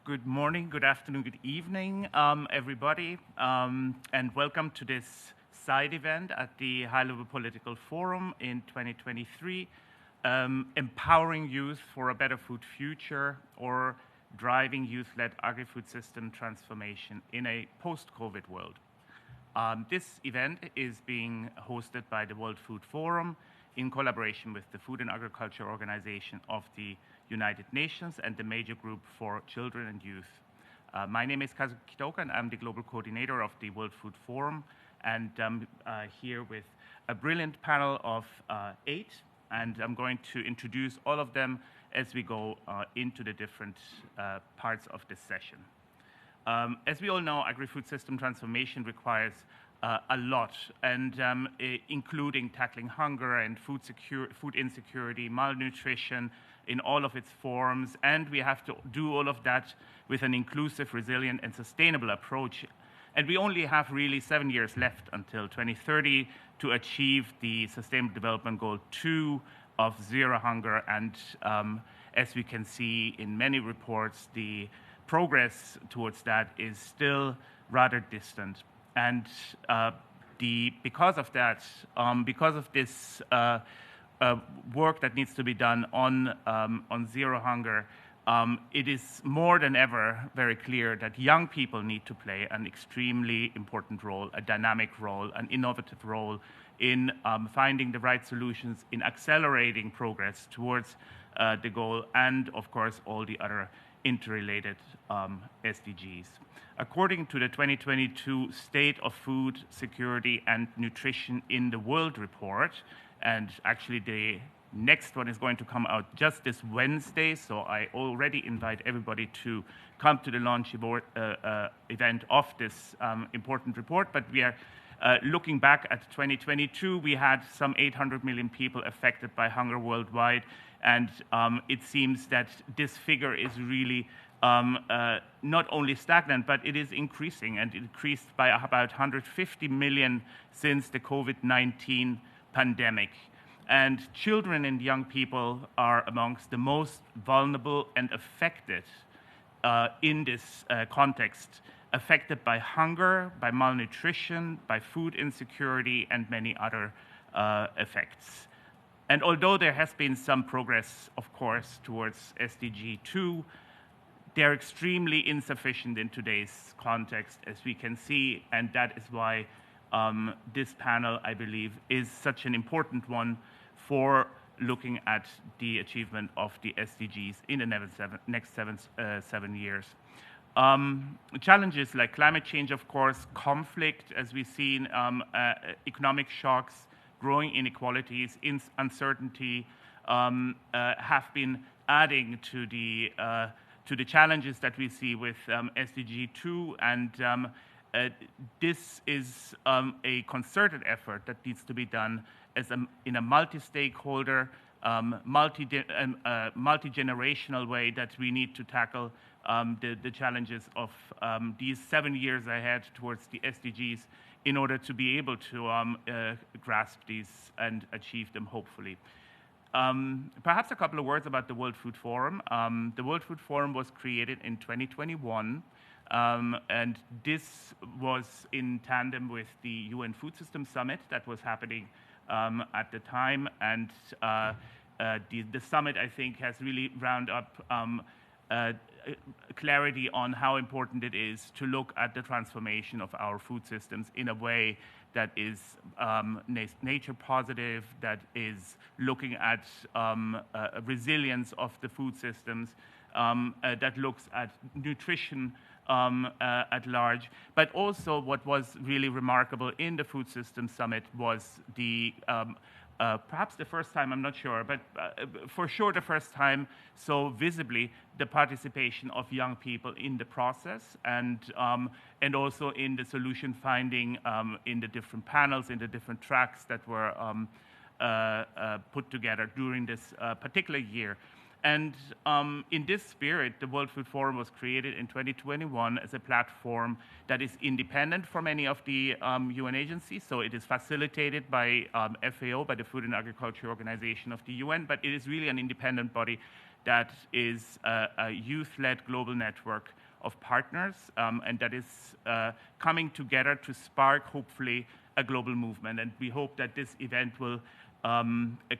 Good morning, good afternoon, good evening, everybody, and welcome to this side event at the High Level Political Forum in 2023, Empowering Youth for a Better Food Future, or Driving Youth-Led Agri-Food System Transformation in a Post-COVID World. This event is being hosted by the World Food Forum in collaboration with the Food and Agriculture Organization of the United Nations and the Major Group for Children and Youth. My name is Kazuki Kitoka, and I'm the Global Coordinator of the World Food Forum, and I'm here with a brilliant panel of 8, and I'm going to introduce all of them as we go into the different parts of this session. As we all know, agri-food system transformation requires a lot, and including tackling hunger and food insecurity, malnutrition in all of its forms, and we have to do all of that with an inclusive, resilient, and sustainable approach. And we only have really 7 years left until 2030 to achieve the Sustainable Development Goal 2 of zero hunger, and as we can see in many reports, the progress towards that is still rather distant. And because of that, because of this work that needs to be done on zero hunger, it is more than ever very clear that young people need to play an extremely important role, a dynamic role, an innovative role in finding the right solutions, in accelerating progress towards the goal, and of course all the other interrelated SDGs. According to the 2022 State of Food Security and Nutrition in the World report, and actually the next one is going to come out just this Wednesday, so I already invite everybody to come to the launch event of this important report. But we are looking back at 2022, we had some 800 million people affected by hunger worldwide, and it seems that this figure is really not only stagnant, but it is increasing, and it increased by about 150 million since the COVID-19 pandemic. And children and young people are amongst the most vulnerable and affected in this context, affected by hunger, by malnutrition, by food insecurity, and many other effects. And although there has been some progress, of course, towards SDG 2, they're extremely insufficient in today's context, as we can see, and that is why this panel, I believe, is such an important one for looking at the achievement of the SDGs in the next seven years. Challenges like climate change, of course, conflict, as we've seen, economic shocks, growing inequalities, uncertainty have been adding to the challenges that we see with SDG 2, and this is a concerted effort that needs to be done in a multi-stakeholder, multi-generational way, that we need to tackle the challenges of these 7 years ahead towards the SDGs in order to be able to grasp these and achieve them, hopefully. Perhaps a couple of words about the World Food Forum. The World Food Forum was created in 2021, and this was in tandem with the UN Food System Summit that was happening at the time, and the summit, I think, has really rounded up clarity on how important it is to look at the transformation of our food systems in a way that is nature positive, that is looking at resilience of the food systems, that looks at nutrition at large. But also what was really remarkable in the Food System Summit was the perhaps the first time, I'm not sure, but for sure the first time, so visibly, the participation of young people in the process, and also in the solution finding in the different panels, in the different tracks that were put together during this particular year. And in this spirit, the World Food Forum was created in 2021 as a platform that is independent from any of the UN agencies. So it is facilitated by FAO, by the Food and Agriculture Organization of the UN, but it is really an independent body that is a youth-led global network of partners, and that is coming together to spark, hopefully, a global movement. And we hope that this event will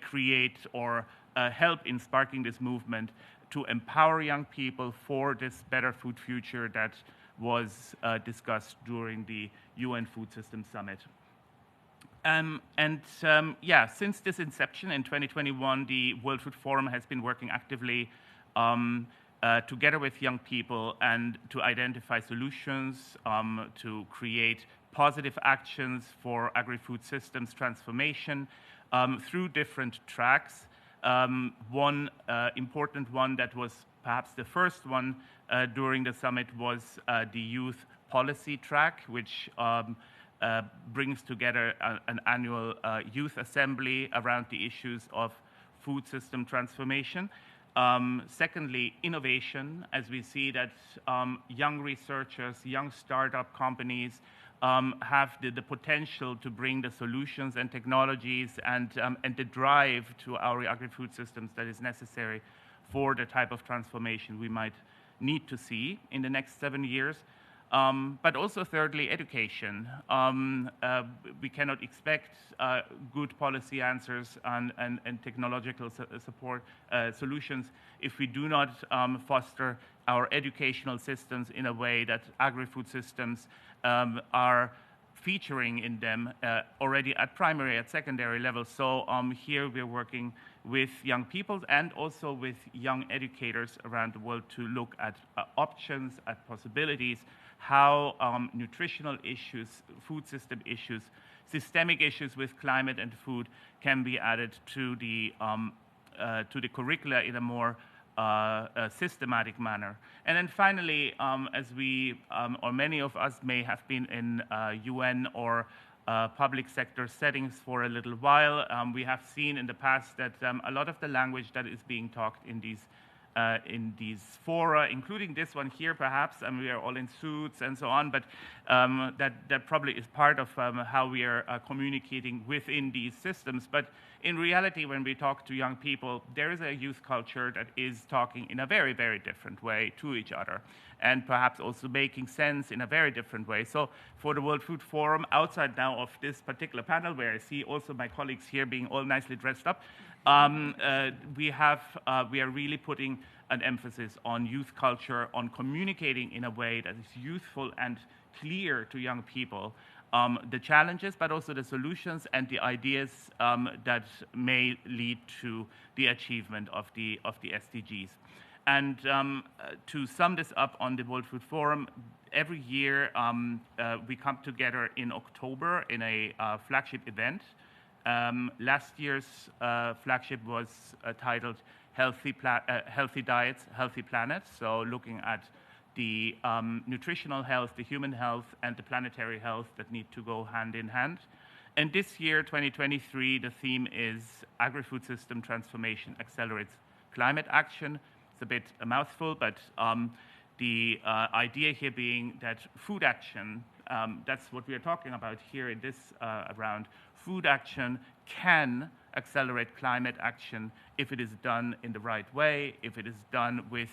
create or help in sparking this movement to empower young people for this better food future that was discussed during the UN Food Systems Summit. Yeah, since this inception in 2021, the World Food Forum has been working actively together with young people and to identify solutions, to create positive actions for agri-food systems transformation through different tracks. One important one that was perhaps the first one during the summit was the youth policy track, which brings together an annual youth assembly around the issues of food system transformation. Secondly, innovation, as we see that young researchers, young startup companies have the potential to bring the solutions and technologies and the drive to our agri-food systems that is necessary for the type of transformation we might need to see in the next 7 years. But also thirdly, education. We cannot expect good policy answers and technological support solutions if we do not foster our educational systems in a way that agri-food systems are featuring in them already at primary, at secondary level. So here we're working with young people and also with young educators around the world to look at options, at possibilities, how nutritional issues, food system issues, systemic issues with climate and food can be added to the curricula in a more systematic manner. And then finally, as we, or many of us may have been in UN or public sector settings for a little while, we have seen in the past that a lot of the language that is being talked in these fora, including this one here perhaps, and we are all in suits and so on, but that probably is part of how we are communicating within these systems. But in reality, when we talk to young people, there is a youth culture that is talking in a very, very different way to each other, and perhaps also making sense in a very different way. So for the World Food Forum, outside now of this particular panel, where I see also my colleagues here being all nicely dressed up, we are really putting an emphasis on youth culture, on communicating in a way that is youthful and clear to young people, the challenges, but also the solutions and the ideas that may lead to the achievement of the SDGs. And to sum this up on the World Food Forum, every year we come together in October in a flagship event. Last year's flagship was titled Healthy Diets, Healthy Planet, so looking at the nutritional health, the human health, and the planetary health that need to go hand in hand. And this year, 2023, the theme is Agri-Food System Transformation Accelerates Climate Action. It's a bit a mouthful, but the idea here being that food action, that's what we are talking about here in this round, food action can accelerate climate action if it is done in the right way, if it is done with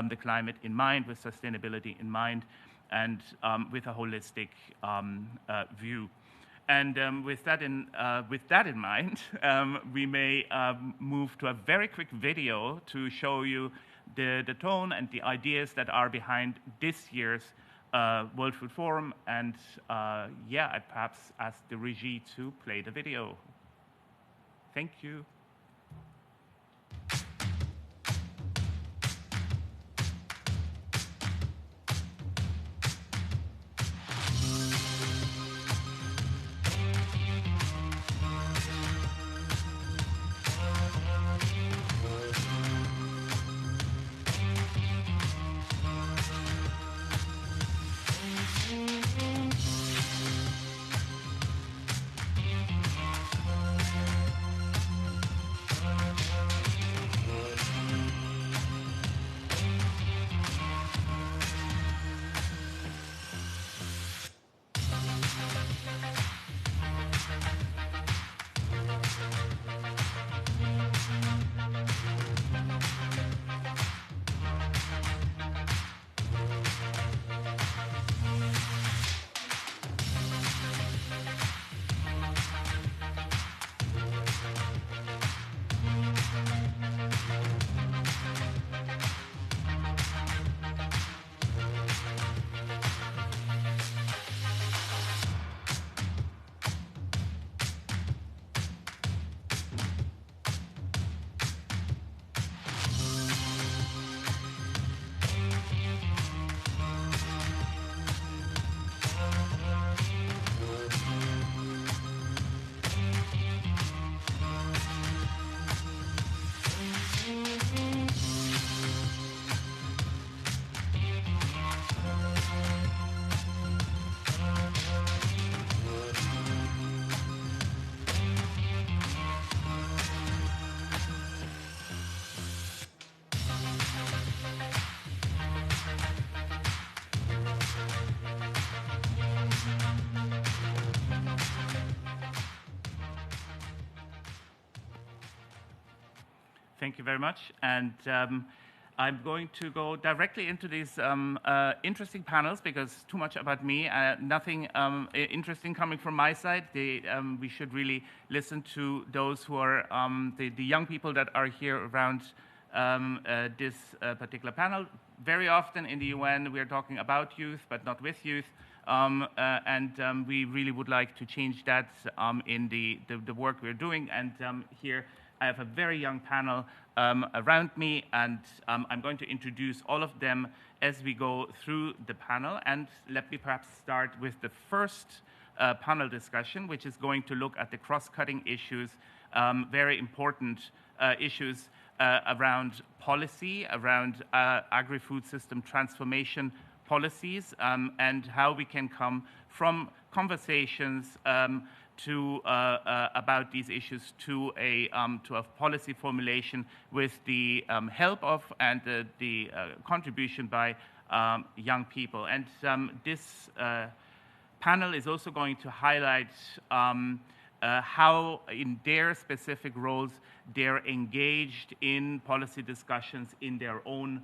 the climate in mind, with sustainability in mind, and with a holistic view. And with that in mind, we may move to a very quick video to show you the tone and the ideas that are behind this year's World Food Forum. And yeah, I'd perhaps ask the regie to play the video. Thank you. Thank you very much. And I'm going to go directly into these interesting panels because too much about me, nothing interesting coming from my side. We should really listen to those who are the young people that are here around this particular panel. Very often in the UN we are talking about youth but not with youth. We really would like to change that in the work we're doing. And here I have a very young panel around me, and I'm going to introduce all of them as we go through the panel. And let me perhaps start with the first panel discussion, which is going to look at the cross-cutting issues, very important issues around policy, around agri-food system transformation policies, and how we can come from conversations about these issues to a policy formulation with the help of and the contribution by young people. And this panel is also going to highlight how in their specific roles they're engaged in policy discussions in their own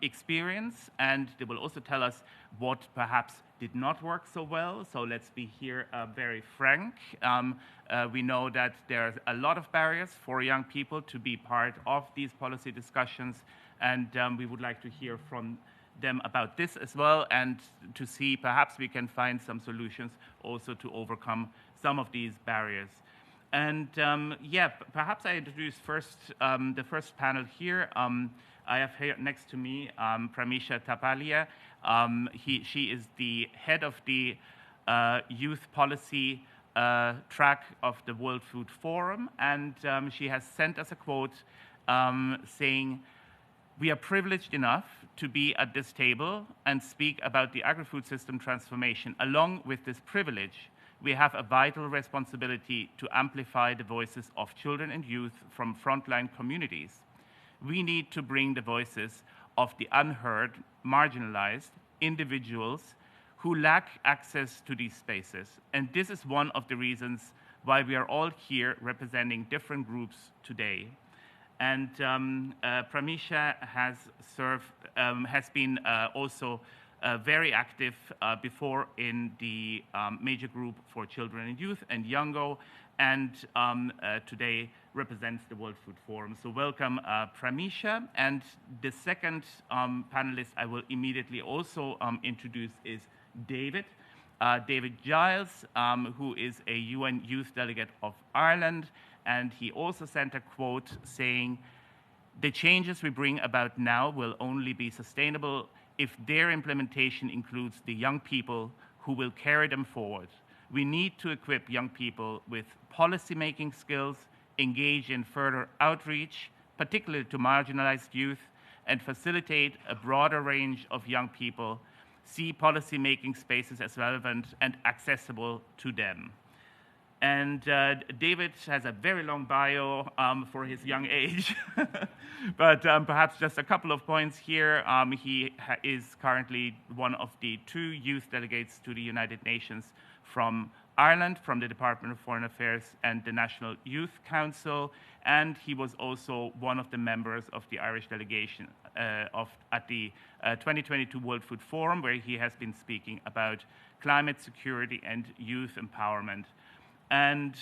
experience, and they will also tell us what perhaps did not work so well. So let's be here very frank. We know that there are a lot of barriers for young people to be part of these policy discussions, and we would like to hear from them about this as well, and to see perhaps we can find some solutions also to overcome some of these barriers. And yeah, perhaps I introduce first the first panel here. I have here next to me Pramisha Tapalia. She is the head of the youth policy track of the World Food Forum, and she has sent us a quote saying, "We are privileged enough to be at this table and speak about the agri-food system transformation. Along with this privilege, we have a vital responsibility to amplify the voices of children and youth from frontline communities. We need to bring the voices of the unheard, marginalized individuals who lack access to these spaces. And this is one of the reasons why we are all here representing different groups today." And Pramisha has been also very active before in the major group for children and youth and Youngo, and today represents the World Food Forum. So welcome, Pramisha. And the second panelist I will immediately also introduce is David. David Giles, who is a UN Youth Delegate of Ireland, and he also sent a quote saying, "The changes we bring about now will only be sustainable if their implementation includes the young people who will carry them forward. We need to equip young people with policy-making skills, engage in further outreach, particularly to marginalized youth, and facilitate a broader range of young people, see policy-making spaces as relevant and accessible to them." And David has a very long bio for his young age, but perhaps just a couple of points here. He is currently one of the 2 youth delegates to the United Nations from Ireland, from the Department of Foreign Affairs and the National Youth Council, and he was also one of the members of the Irish delegation at the 2022 World Food Forum, where he has been speaking about climate security and youth empowerment. And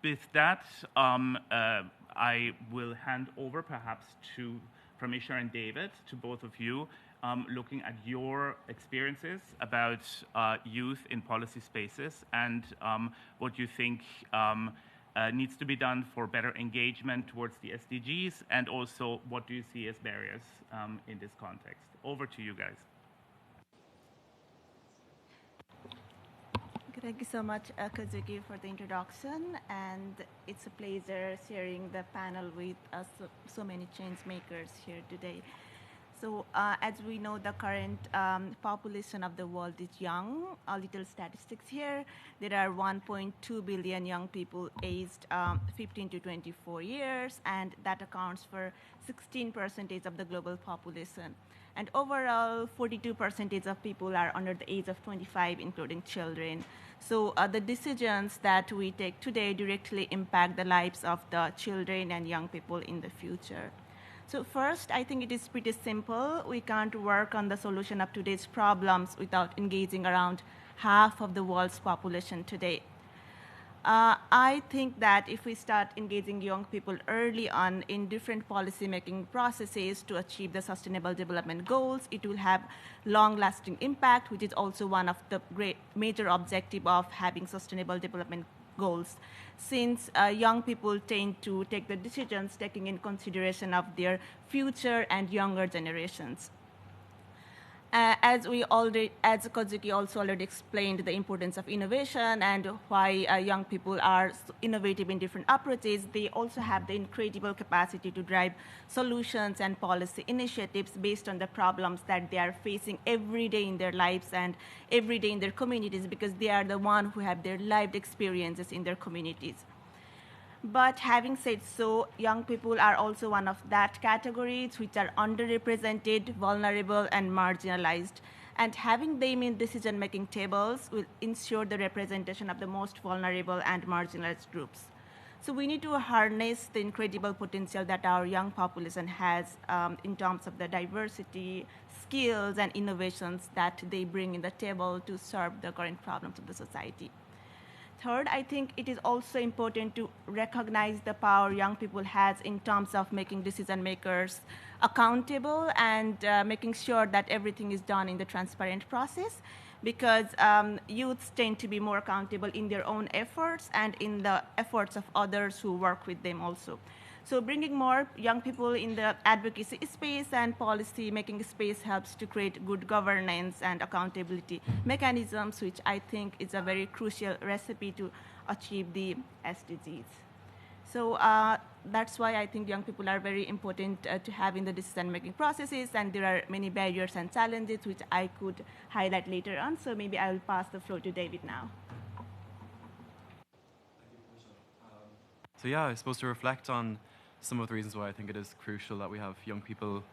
with that, I will hand over perhaps to Pramisha and David, to both of you, looking at your experiences about youth in policy spaces and what you think needs to be done for better engagement towards the SDGs, and also what do you see as barriers in this context. Over to you guys. Thank you so much, Kazuki, for the introduction, and it's a pleasure sharing the panel with us, so many change makers here today. So as we know, the current population of the world is young. A little statistics here. There are 1.2 billion young people aged 15 to 24 years, and that accounts for 16% of the global population. And overall, 42% of people are under the age of 25, including children. So the decisions that we take today directly impact the lives of the children and young people in the future. So first, I think it is pretty simple. We can't work on the solution of today's problems without engaging around half of the world's population today. I think that if we start engaging young people early on in different policy-making processes to achieve the Sustainable Development Goals, it will have long-lasting impact, which is also one of the great major objective of having Sustainable Development Goals, since young people tend to take the decisions taking in consideration of their future and younger generations. As Kozuki also already explained, the importance of innovation and why young people are innovative in different approaches, they also have the incredible capacity to drive solutions and policy initiatives based on the problems that they are facing every day in their lives and every day in their communities, because they are the ones who have their lived experiences in their communities. But having said so, young people are also one of that categories which are underrepresented, vulnerable, and marginalized. And having them in decision-making tables will ensure the representation of the most vulnerable and marginalized groups. So we need to harness the incredible potential that our young population has in terms of the diversity, skills, and innovations that they bring in the table to serve the current problems of the society. Third, I think it is also important to recognize the power young people has in terms of making decision makers accountable and making sure that everything is done in the transparent process, because youths tend to be more accountable in their own efforts and in the efforts of others who work with them also. So bringing more young people in the advocacy space and policy making space helps to create good governance and accountability mechanisms, which I think is a very crucial recipe to achieve the SDGs. So that's why I think young people are very important to have in the decision-making processes, and there are many barriers and challenges which I could highlight later on. So maybe I will pass the floor to David now. So yeah, I suppose to reflect on some of the reasons why I think it is crucial that we have young people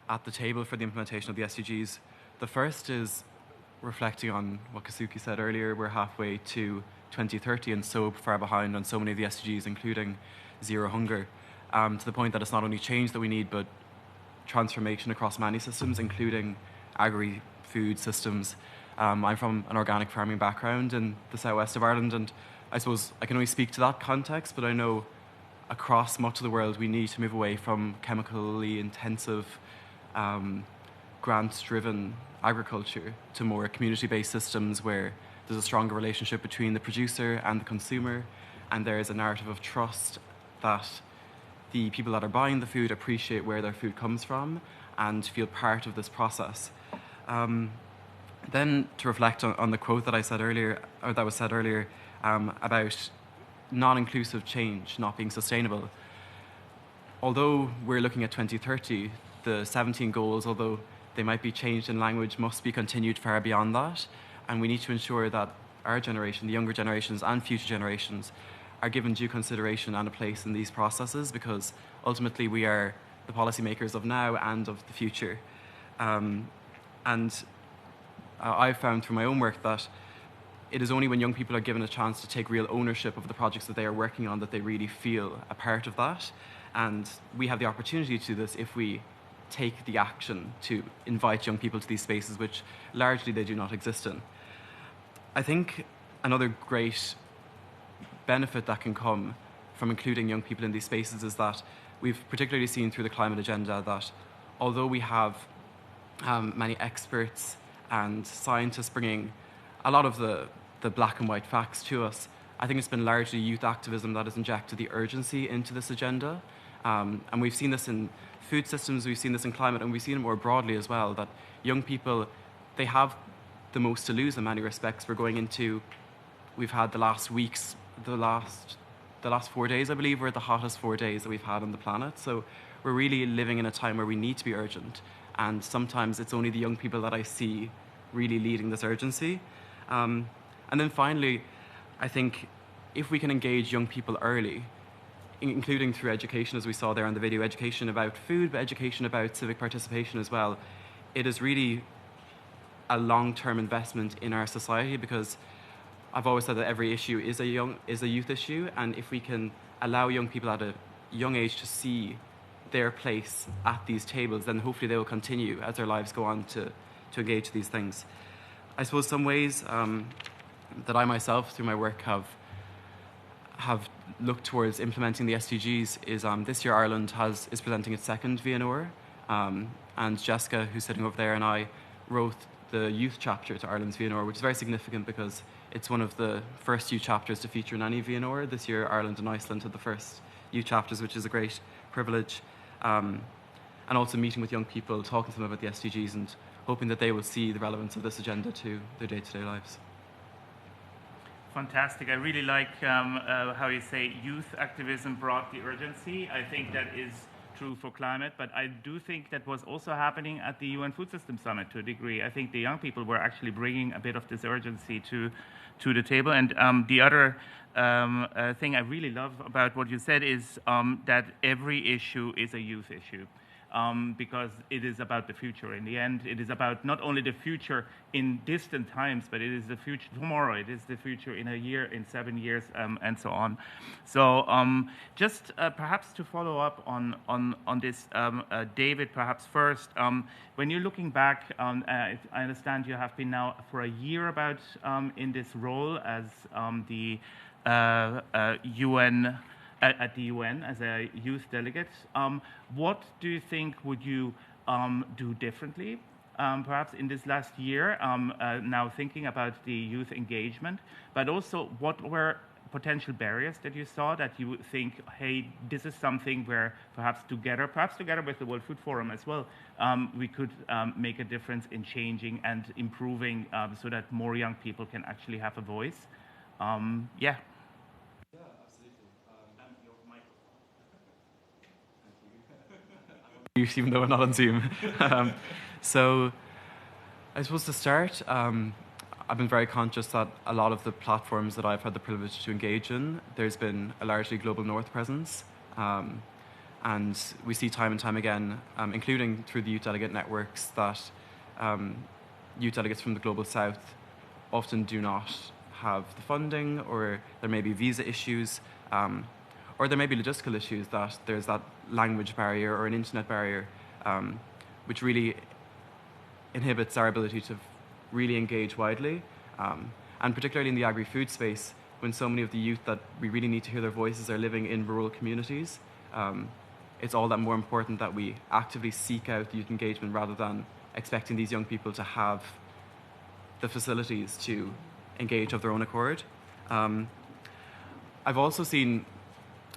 at the table for the implementation of the SDGs. The first is reflecting on what Kazuki said earlier. We're halfway to 2030 and so far behind on so many of the SDGs, including zero hunger, to the point that it's not only change that we need, but transformation across many systems, including agri-food systems. I'm from an organic farming background in the southwest of Ireland, and I suppose I can only speak to that context, but I know across much of the world we need to move away from chemically intensive, grant-driven agriculture to more community-based systems where there's a stronger relationship between the producer and the consumer, and there is a narrative of trust that the people that are buying the food appreciate where their food comes from and feel part of this process. Then to reflect on the quote that I said earlier, or that was said earlier, about non-inclusive change not being sustainable. Although we're looking at 2030, the 17 goals, although they might be changed in language, must be continued far beyond that. And we need to ensure that our generation, the younger generations and future generations, are given due consideration and a place in these processes, because ultimately we are the policymakers of now and of the future. I've found through my own work that it is only when young people are given a chance to take real ownership of the projects that they are working on that they really feel a part of that. And we have the opportunity to do this if we take the action to invite young people to these spaces, which largely they do not exist in. I think another great benefit that can come from including young people in these spaces is that we've particularly seen through the climate agenda that although we have many experts and scientists bringing a lot of the black and white facts to us, I think it's been largely youth activism that has injected the urgency into this agenda. And we've seen this in food systems, we've seen this in climate, and we've seen it more broadly as well, that young people, they have the most to lose in many respects. We've had the last 4 days, I believe, were the hottest 4 days that we've had on the planet. So we're really living in a time where we need to be urgent. and sometimes it's only the young people that I see really leading this urgency. And then finally, I think if we can engage young people early, including through education, as we saw there on the video, education about food, but education about civic participation as well, it is really a long-term investment in our society, because I've always said that every issue is a youth issue, and if we can allow young people at a young age to see their place at these tables, then hopefully they will continue as their lives go on to engage these things. I suppose some ways that I myself, through my work, have looked towards implementing the SDGs is this year Ireland is presenting its second VNR, and Jessica, who's sitting over there, and I wrote the youth chapter to Ireland's VNR, which is very significant because it's one of the first youth chapters to feature in any VNR. This year Ireland and Iceland had the first youth chapters, which is a great privilege. And also meeting with young people, talking to them about the SDGs and hoping that they will see the relevance of this agenda to their day-to-day lives. Fantastic. I really like how you say youth activism brought the urgency. I think that is true for climate, but I do think that was also happening at the UN Food System Summit to a degree. I think the young people were actually bringing a bit of this urgency to the table. And the other thing I really love about what you said is that every issue is a youth issue. Because it is about the future. In the end, it is about not only the future in distant times, but it is the future tomorrow. It is the future in a year, in 7 years, and so on. So just perhaps to follow up on this, David, perhaps first, when you're looking back, I understand you have been now for a year about in this role as the UN at the UN as a youth delegate. What do you think would you do differently, perhaps in this last year, now thinking about the youth engagement, but also what were potential barriers that you saw that you would think, hey, this is something where perhaps together with the World Food Forum as well, we could make a difference in changing and improving so that more young people can actually have a voice. Yeah. Even though we're not on Zoom. So I suppose to start, I've been very conscious that a lot of the platforms that I've had the privilege to engage in, there's been a largely global north presence. And we see time and time again, including through the youth delegate networks, that youth delegates from the global south often do not have the funding, or there may be visa issues, or there may be logistical issues, that there's that language barrier or an internet barrier, which really inhibits our ability to really engage widely. And particularly in the agri-food space, when so many of the youth that we really need to hear their voices are living in rural communities, it's all that more important that we actively seek out youth engagement rather than expecting these young people to have the facilities to engage of their own accord. I've also seen,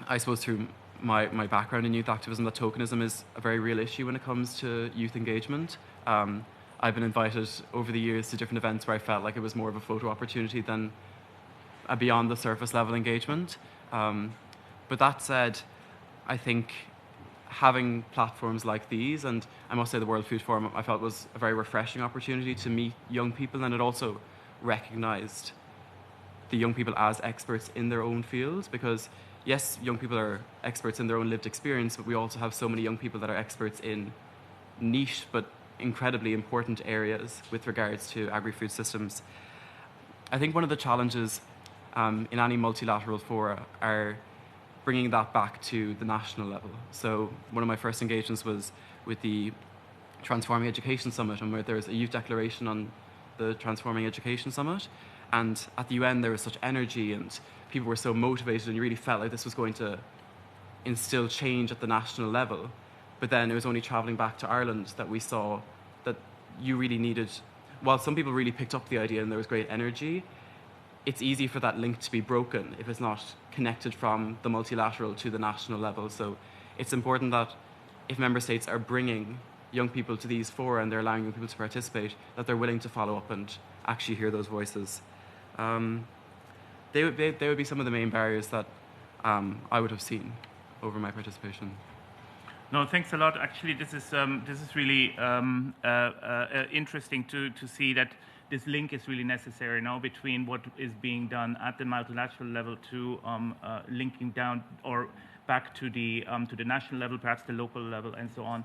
I suppose through my background in youth activism, that tokenism is a very real issue when it comes to youth engagement. I've been invited over the years to different events where I felt like it was more of a photo opportunity than a beyond the surface level engagement. But that said, I think having platforms like these, and I must say the World Food Forum, I felt was a very refreshing opportunity to meet young people, and it also recognised the young people as experts in their own fields, because yes, young people are experts in their own lived experience, but we also have so many young people that are experts in niche but incredibly important areas with regards to agri-food systems. I think one of the challenges in any multilateral fora are bringing that back to the national level. So one of my first engagements was with the Transforming Education Summit, and where there was a youth declaration on the Transforming Education Summit. And at the UN, there was such energy and people were so motivated, and you really felt like this was going to instill change at the national level. But then it was only travelling back to Ireland that we saw that you really needed, while some people really picked up the idea and there was great energy, it's easy for that link to be broken if it's not connected from the multilateral to the national level. So it's important that if member states are bringing young people to these fora and they're allowing young people to participate, that they're willing to follow up and actually hear those voices. They would be some of the main barriers that I would have seen over my participation. No, thanks a lot. Actually, this is really interesting to see that this link is really necessary now between what is being done at the multilateral level to linking down or back to the national level, perhaps the local level, and so on.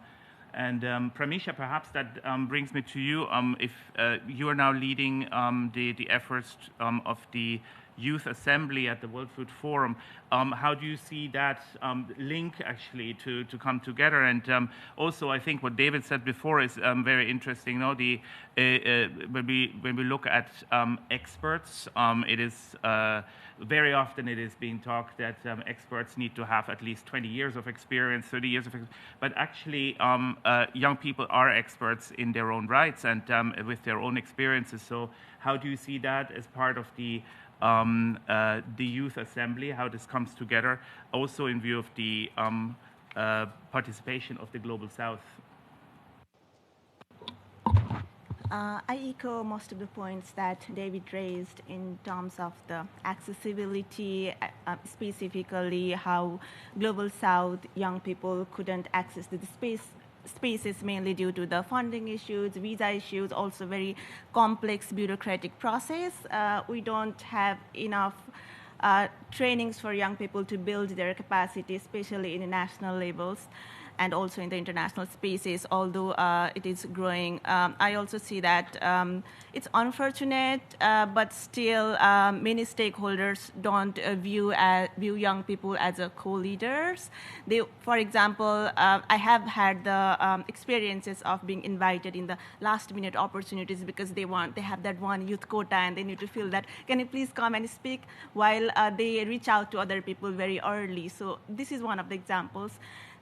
And Pramisha, perhaps that brings me to you. If you are now leading the efforts of the Youth Assembly at the World Food Forum, how do you see that link actually to come together? And also, I think what David said before is very interesting. No, when we look at experts, it is very often it is being talked that experts need to have at least 20 years of experience, 30 years of experience. But actually, young people are experts in their own rights and with their own experiences. So how do you see that as part of the Youth Assembly, how this comes together, also in view of the participation of the Global South? I echo most of the points that David raised in terms of the accessibility, specifically how Global South young people couldn't access the spaces mainly due to the funding issues, visa issues, also very complex bureaucratic process. We don't have enough trainings for young people to build their capacity, especially in the national levels and also in the international spaces, although it is growing. I also see that it's unfortunate, but still many stakeholders don't view young people as co-leaders. For example, I have had the experiences of being invited in the last-minute opportunities because they have that one youth quota and they need to feel that, can you please come and speak, while they reach out to other people very early. So this is one of the examples.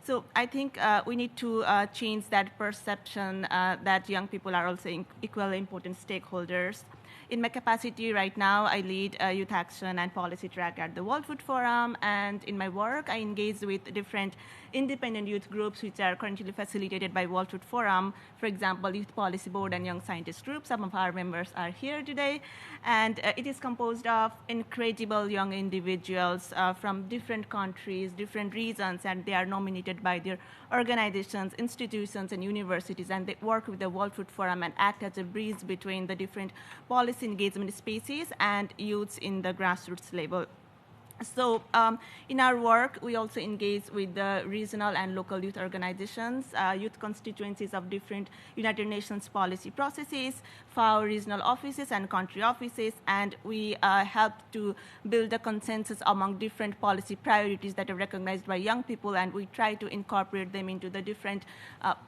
So I think we need to change that perception that young people are also equally important stakeholders. In my capacity right now, I lead a youth action and policy track at the World Food Forum, and in my work, I engage with different independent youth groups which are currently facilitated by World Food Forum. For example, Youth Policy Board and Young Scientist Group. Some of our members are here today, and it is composed of incredible young individuals from different countries, different regions, and they are nominated by their organizations, institutions, and universities, and they work with the World Food Forum and act as a bridge between the different policy engagement spaces and youths in the grassroots level. So in our work, we also engage with the regional and local youth organizations, youth constituencies of different United Nations policy processes, FAO regional offices and country offices, and we help to build a consensus among different policy priorities that are recognized by young people, and we try to incorporate them into the different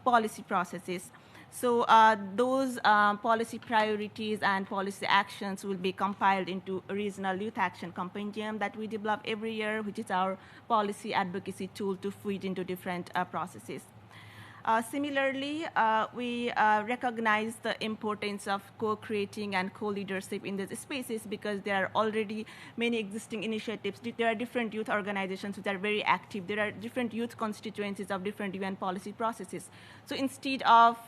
policy processes. So those policy priorities and policy actions will be compiled into a regional youth action compendium that we develop every year, which is our policy advocacy tool to feed into different processes. Similarly, we recognize the importance of co-creating and co-leadership in these spaces because there are already many existing initiatives. There are different youth organizations which are very active. There are different youth constituencies of different UN policy processes. So instead of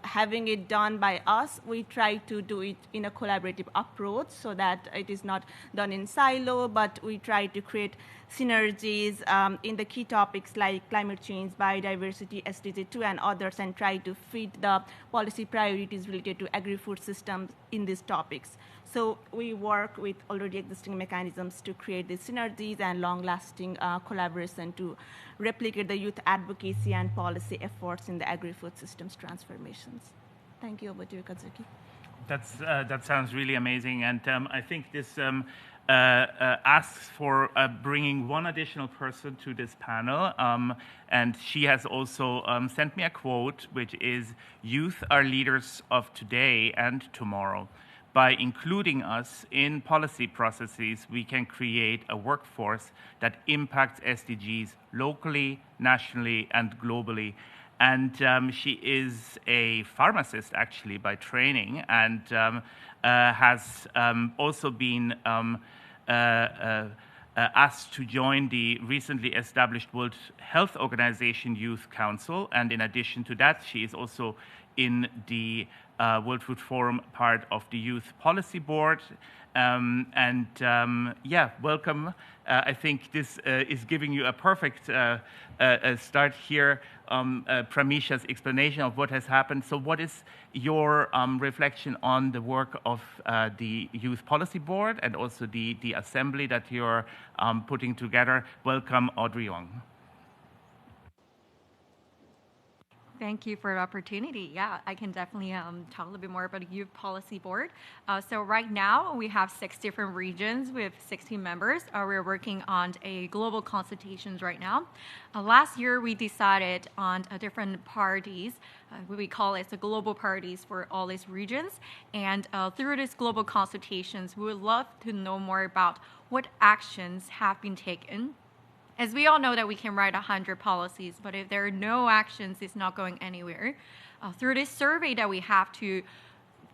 having it done by us, we try to do it in a collaborative approach so that it is not done in silo, but we try to create synergies in the key topics like climate change, biodiversity, SDG 2, and others, and try to fit the policy priorities related to agri-food systems in these topics. So we work with already existing mechanisms to create these synergies and long-lasting collaboration to replicate the youth advocacy and policy efforts in the agri-food systems transformations. Thank you. Over to you, Kazuki. That sounds really amazing, and I think this asks for bringing one additional person to this panel, and she has also sent me a quote, which is, "Youth are leaders of today and tomorrow. By including us in policy processes, we can create a workforce that impacts SDGs locally, nationally, and globally." And she is a pharmacist, actually, by training, and has also been asked to join the recently established World Health Organization Youth Council. And in addition to that, she is also in the World Food Forum part of the Youth Policy Board. Yeah, welcome. I think this is giving you a perfect start here, Pramisha's explanation of what has happened. So what is your reflection on the work of the Youth Policy Board and also the assembly that you're putting together? Welcome, Audrey Young. Thank you for the opportunity. Yeah, I can definitely talk a little bit more about the Youth Policy Board. So right now we have 6 different regions with 16 members. We're working on a global consultations right now. Last year we decided on different parties. We call it the global parties for all these regions. And through these global consultations, we would love to know more about what actions have been taken. As we all know that we can write 100 policies, but if there are no actions, it's not going anywhere. Through this survey that we have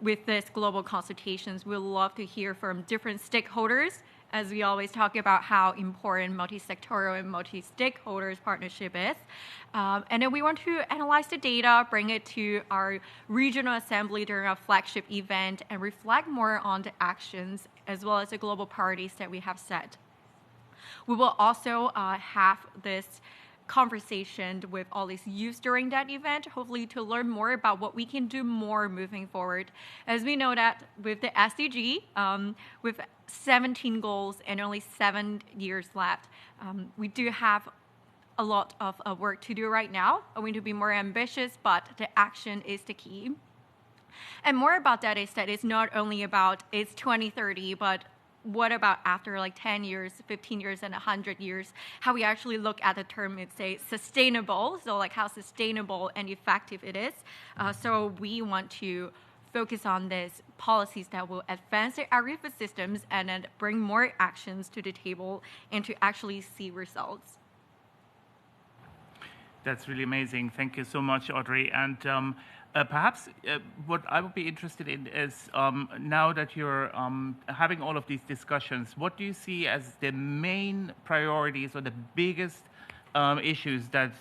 with this global consultations, we'd love to hear from different stakeholders, as we always talk about how important multi-sectoral and multi-stakeholders partnership is. And then we want to analyze the data, bring it to our regional assembly during our flagship event, and reflect more on the actions as well as the global priorities that we have set. We will also have this conversation with all these youth during that event, hopefully to learn more about what we can do more moving forward. As we know that with the SDG, with 17 goals and only 7 years left, we do have a lot of work to do right now. We need to be more ambitious, but the action is the key. And more about that is that it's not only about it's 2030, but what about after like 10 years, 15 years, and 100 years, how we actually look at the term, it's say sustainable, so like how sustainable and effective it is. So we want to focus on these policies that will advance the agri-food systems and then bring more actions to the table and to actually see results. That's really amazing. Thank you so much, Audrey. And perhaps what I would be interested in is now that you're having all of these discussions, what do you see as the main priorities or the biggest issues that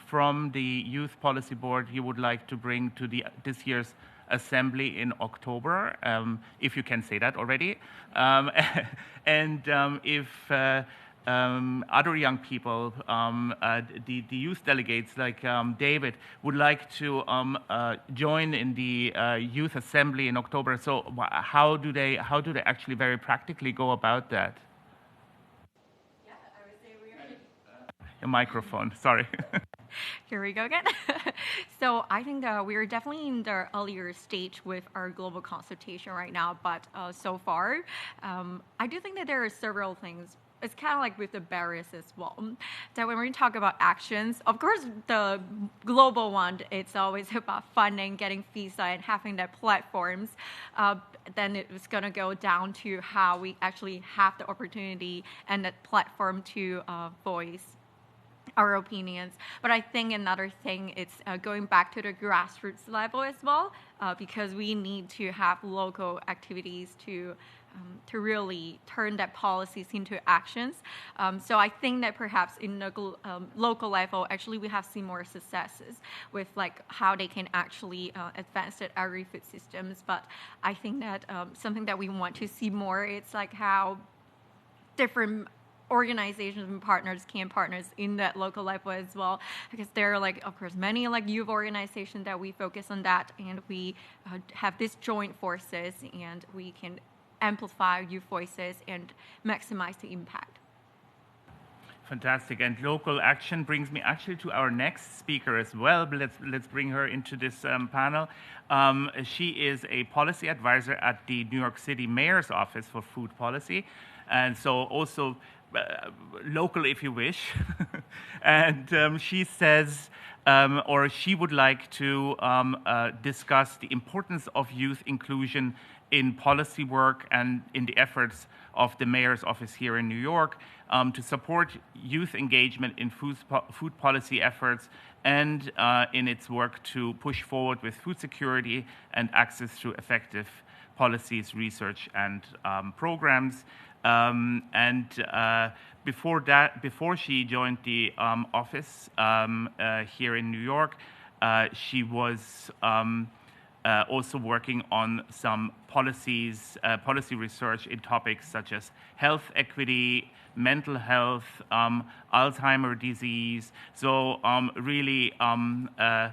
from the Youth Policy Board you would like to bring to this year's assembly in October, if you can say that already, and if other young people, the youth delegates like David, would like to join in the youth assembly in October. So how do they actually very practically go about that? Yeah, I would say we are. Your microphone, sorry. Here we go again. So I think that we're definitely in the earlier stage with our global consultation right now, but so far, I do think that there are several things. It's kind of like with the barriers as well. That when we talk about actions, of course, the global one, it's always about funding, getting visa, and having the platforms. Then it's going to go down to how we actually have the opportunity and the platform to voice our opinions. But I think another thing is going back to the grassroots level as well, because we need to have local activities to really turn that policies into actions. So I think that perhaps in the local level, actually we have seen more successes with like how they can actually advance the agri-food systems. But I think that something that we want to see more, it's like how different organizations and partners can partners in that local level as well, because there are like, of course, many like youth organizations that we focus on that, and we have these joint forces, and we can amplify youth voices and maximize the impact. Fantastic. And local action brings me actually to our next speaker as well. But let's bring her into this panel. She is a policy advisor at the New York City Mayor's Office for Food Policy, and so also local if you wish. And she says, or she would like to discuss the importance of youth inclusion in policy work and in the efforts of the Mayor's Office here in New York to support youth engagement in food policy efforts and in its work to push forward with food security and access through effective policies, research, and programs. Before she joined the office here in New York, she was also working on some policy research in topics such as health equity, mental health, Alzheimer's disease. So really a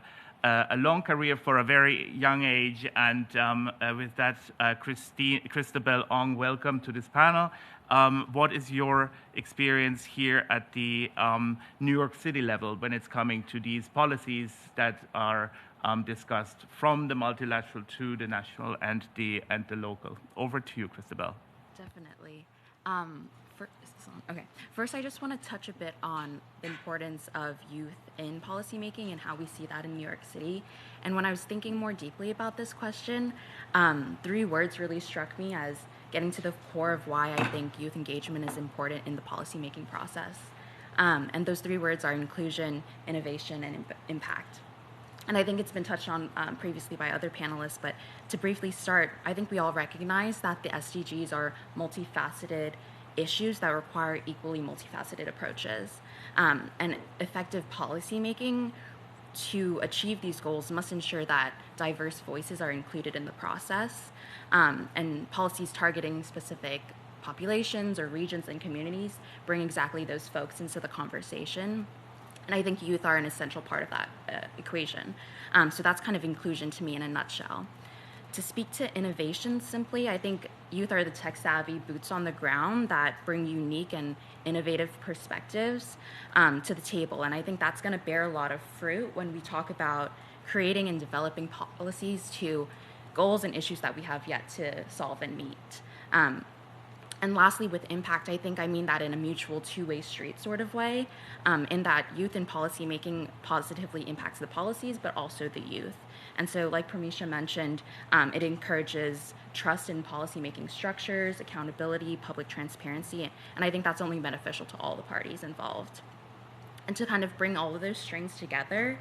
long career for a very young age. And with that, Christabel Ong, welcome to this panel. What is your experience here at the New York City level when it's coming to these policies that are discussed from the multilateral to the national and the local? Over to you, Christabel. Definitely. First, I just want to touch a bit on the importance of youth in policymaking and how we see that in New York City. And when I was thinking more deeply about this question, 3 words really struck me as getting to the core of why I think youth engagement is important in the policymaking process. And those 3 words are inclusion, innovation, and impact. And I think it's been touched on previously by other panelists, but to briefly start, I think we all recognize that the SDGs are multifaceted issues that require equally multifaceted approaches. And effective policymaking to achieve these goals must ensure that diverse voices are included in the process, and policies targeting specific populations or regions and communities bring exactly those folks into the conversation. And I think youth are an essential part of that equation. So that's kind of inclusion to me in a nutshell. To speak to innovation simply, I think youth are the tech-savvy boots on the ground that bring unique and innovative perspectives to the table. And I think that's going to bear a lot of fruit when we talk about creating and developing policies to goals and issues that we have yet to solve and meet. And lastly, with impact, I think I mean that in a mutual two-way street sort of way, in that youth in policymaking positively impacts the policies, but also the youth. And so, like Pramisha mentioned, it encourages trust in policymaking structures, accountability, public transparency, and I think that's only beneficial to all the parties involved. And to kind of bring all of those strings together,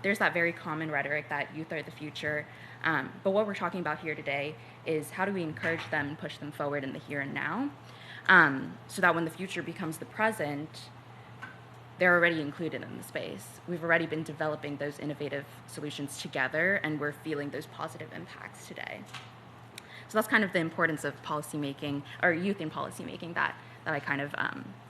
there's that very common rhetoric that youth are the future. But what we're talking about here today is how do we encourage them and push them forward in the here and now, so that when the future becomes the present, they're already included in the space. We've already been developing those innovative solutions together, and we're feeling those positive impacts today. So that's kind of the importance of policymaking, or youth in policymaking, that I kind of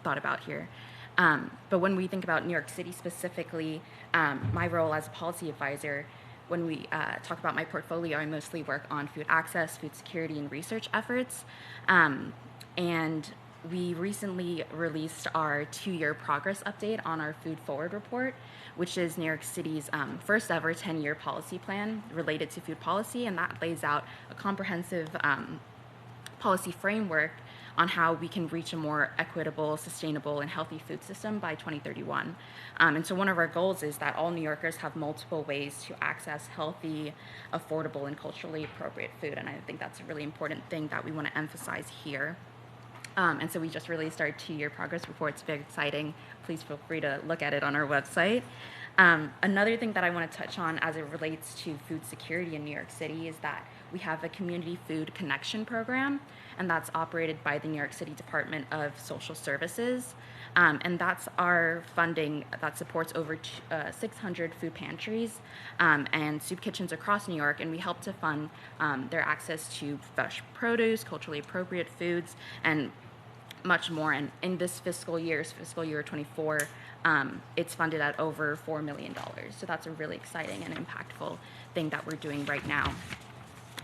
thought about here. But when we think about New York City specifically, my role as a policy advisor, when we talk about my portfolio, I mostly work on food access, food security, and research efforts. And we recently released our 2-year progress update on our Food Forward report, which is New York City's first ever 10-year policy plan related to food policy, and that lays out a comprehensive policy framework on how we can reach a more equitable, sustainable, and healthy food system by 2031. And so one of our goals is that all New Yorkers have multiple ways to access healthy, affordable, and culturally appropriate food, and I think that's a really important thing that we want to emphasize here. And so we just released our 2-year progress report. It's very exciting. Please feel free to look at it on our website. Another thing that I want to touch on as it relates to food security in New York City is that we have a community food connection program, and that's operated by the New York City Department of Social Services. And that's our funding that supports over 600 food pantries and soup kitchens across New York, and we help to fund their access to fresh produce, culturally appropriate foods, and much more. And in this fiscal year 24, it's funded at over $4 million. So that's a really exciting and impactful thing that we're doing right now.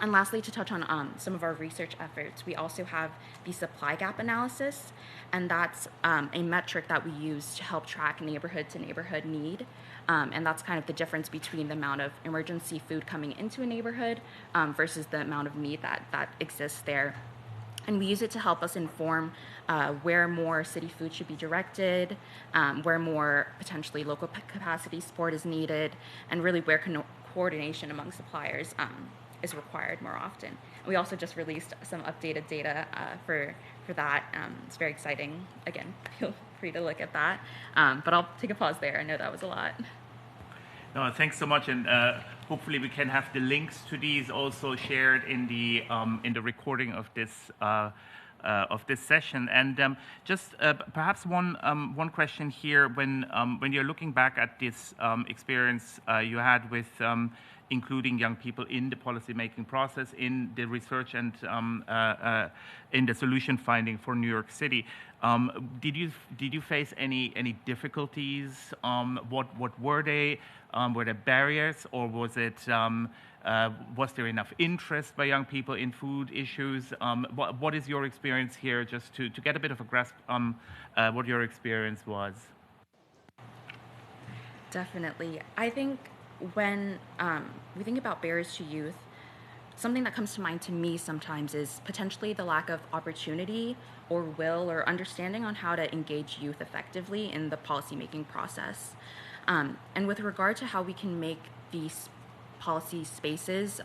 And lastly, to touch on some of our research efforts, we also have the supply gap analysis, and that's a metric that we use to help track neighborhood to neighborhood need. And that's kind of the difference between the amount of emergency food coming into a neighborhood versus the amount of need that exists there. And we use it to help us inform where more city food should be directed, where more potentially local capacity support is needed, and really where coordination among suppliers is required more often. And we also just released some updated data for that. It's very exciting. Again, feel free to look at that. But I'll take a pause there. I know that was a lot. No, thanks so much, and hopefully we can have the links to these also shared in the recording of this this session. And just perhaps one question here: when you're looking back at this experience you had with including young people in the policy-making process, in the research, and in the solution finding for New York City, did you face any difficulties? What were they? Were there barriers, or was it? Was there enough interest by young people in food issues? What is your experience here, just to get a bit of a grasp on what your experience was? Definitely. I think when we think about barriers to youth, something that comes to mind to me sometimes is potentially the lack of opportunity or will or understanding on how to engage youth effectively in the policymaking process. And with regard to how we can make these policy spaces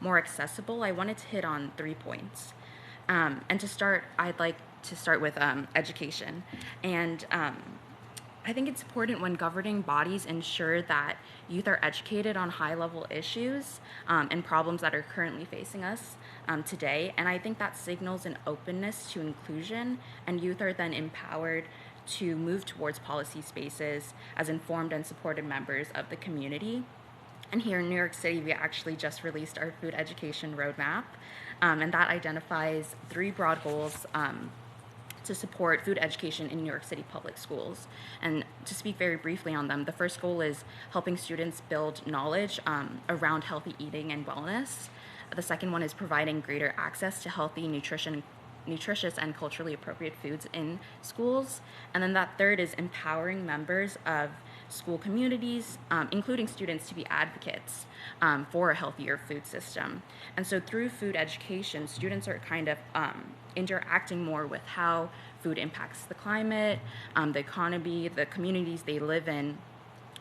more accessible, I wanted to hit on 3 points. And to start, I'd like to start with education. And I think it's important when governing bodies ensure that youth are educated on high-level issues and problems that are currently facing us today. And I think that signals an openness to inclusion, and youth are then empowered to move towards policy spaces as informed and supported members of the community. And here in New York City, we actually just released our food education roadmap, and that identifies 3 broad goals to support food education in New York City public schools. And to speak very briefly on them, the first goal is helping students build knowledge around healthy eating and wellness. The second one is providing greater access to healthy, nutritious and culturally appropriate foods in schools. And then that third is empowering members of school communities, including students, to be advocates for a healthier food system. And so through food education, students are kind of interacting more with how food impacts the climate, the economy, the communities they live in.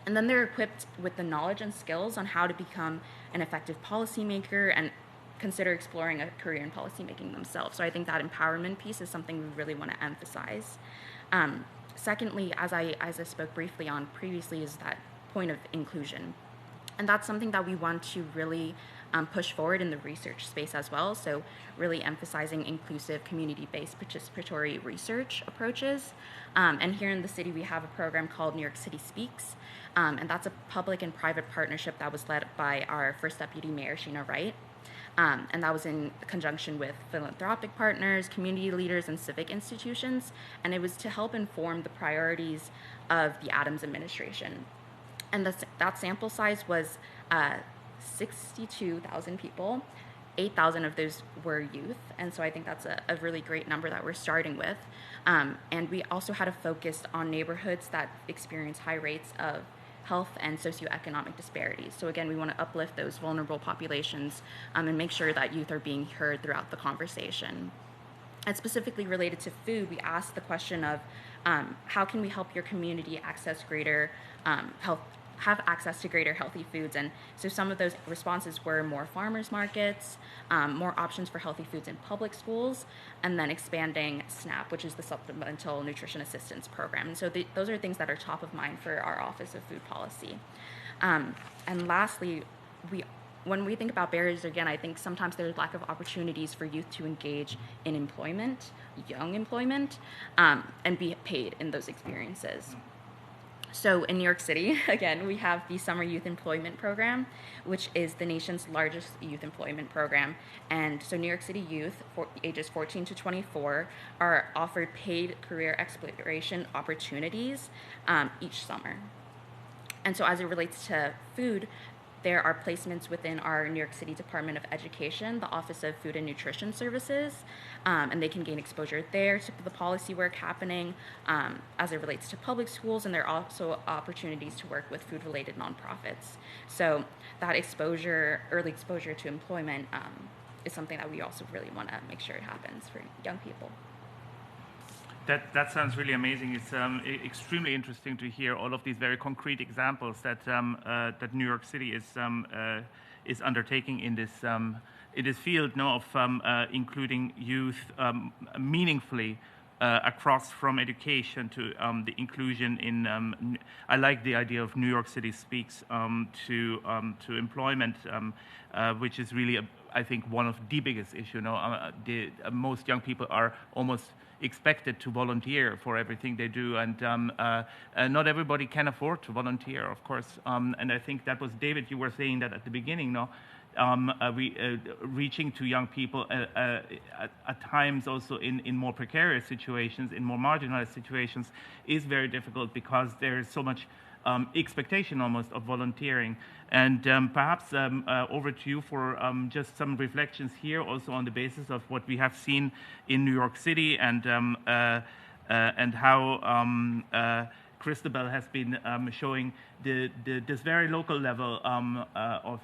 And then they're equipped with the knowledge and skills on how to become an effective policymaker and consider exploring a career in policymaking themselves. So I think that empowerment piece is something we really want to emphasize. Secondly, as I spoke briefly on previously, is that point of inclusion. And that's something that we want to really push forward in the research space as well. So really emphasizing inclusive, community-based participatory research approaches. And here in the city, we have a program called New York City Speaks. And that's a public and private partnership that was led by our first deputy mayor, Sheena Wright. And that was in conjunction with philanthropic partners, community leaders, and civic institutions. And it was to help inform the priorities of the Adams administration. And that sample size was 62,000 people. 8,000 of those were youth. And so I think that's a really great number that we're starting with. And we also had a focus on neighborhoods that experience high rates of health and socioeconomic disparities. So again, we want to uplift those vulnerable populations and make sure that youth are being heard throughout the conversation. And specifically related to food, we asked the question of how can we help your community access greater have access to greater healthy foods. And so some of those responses were more farmers markets, more options for healthy foods in public schools, and then expanding SNAP, which is the Supplemental Nutrition Assistance Program. And so those are things that are top of mind for our Office of Food Policy. And lastly, when we think about barriers, again, I think sometimes there's lack of opportunities for youth to engage in employment, young employment, and be paid in those experiences. So in New York City, again, we have the Summer Youth Employment Program, which is the nation's largest youth employment program. And so New York City youth, ages 14 to 24, are offered paid career exploration opportunities each summer. And so as it relates to food, there are placements within our New York City Department of Education, the Office of Food and Nutrition Services, and they can gain exposure there to the policy work happening as it relates to public schools, and there are also opportunities to work with food-related nonprofits. So that exposure, early exposure to employment is something that we also really want to make sure it happens for young people. That sounds really amazing. It's extremely interesting to hear all of these very concrete examples that that New York City is undertaking in this field now of including youth meaningfully across from education to the inclusion in. I like the idea of New York City Speaks to employment, which is really, I think, one of the biggest issues. Most young people are almost expected to volunteer for everything they do, and not everybody can afford to volunteer, of course. And I think that was David. You were saying that at the beginning, no? Reaching to young people at times also in more precarious situations, in more marginalized situations, is very difficult because there is so much expectation almost of volunteering. And perhaps over to you for just some reflections here also on the basis of what we have seen in New York City and how Christabel has been showing this very local level of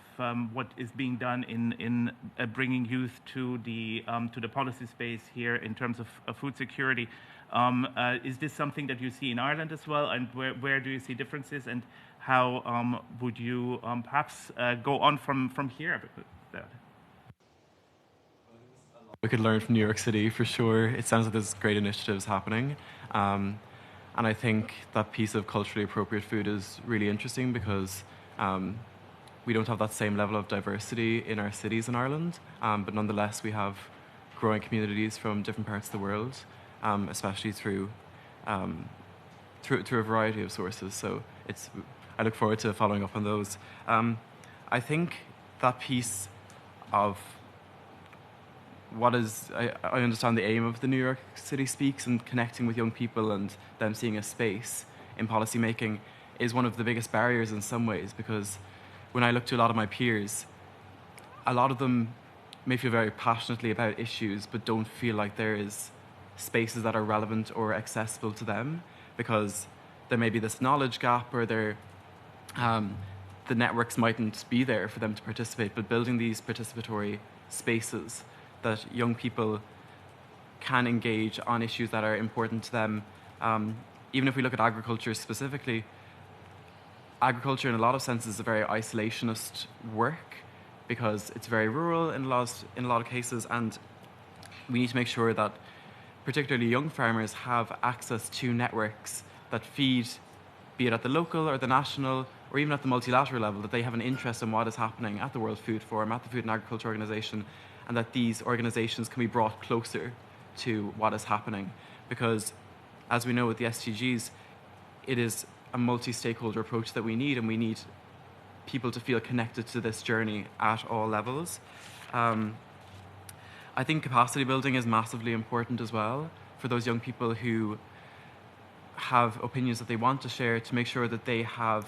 what is being done in bringing youth to the policy space here in terms of food security. Is this something that you see in Ireland as well, and where do you see differences, and how would you perhaps go on from here? We could learn from New York City for sure. It sounds like there's great initiatives happening. And I think that piece of culturally appropriate food is really interesting because we don't have that same level of diversity in our cities in Ireland, but nonetheless we have growing communities from different parts of the world, especially through a variety of sources. So I look forward to following up on those. I think that piece of I understand the aim of the New York City Speaks and connecting with young people and them seeing a space in policy making is one of the biggest barriers in some ways, because when I look to a lot of my peers, a lot of them may feel very passionately about issues but don't feel like there is spaces that are relevant or accessible to them because there may be this knowledge gap or the networks mightn't be there for them to participate, but building these participatory spaces that young people can engage on issues that are important to them. Even if we look at agriculture specifically, agriculture in a lot of senses is a very isolationist work because it's very rural in a lot of cases, and we need to make sure that particularly young farmers have access to networks that feed, be it at the local or the national or even at the multilateral level, that they have an interest in what is happening at the World Food Forum, at the Food and Agriculture Organization, and that these organizations can be brought closer to what is happening. Because, as we know with the SDGs, it is a multi-stakeholder approach that we need, and we need people to feel connected to this journey at all levels. I think capacity building is massively important as well for those young people who have opinions that they want to share, to make sure that they have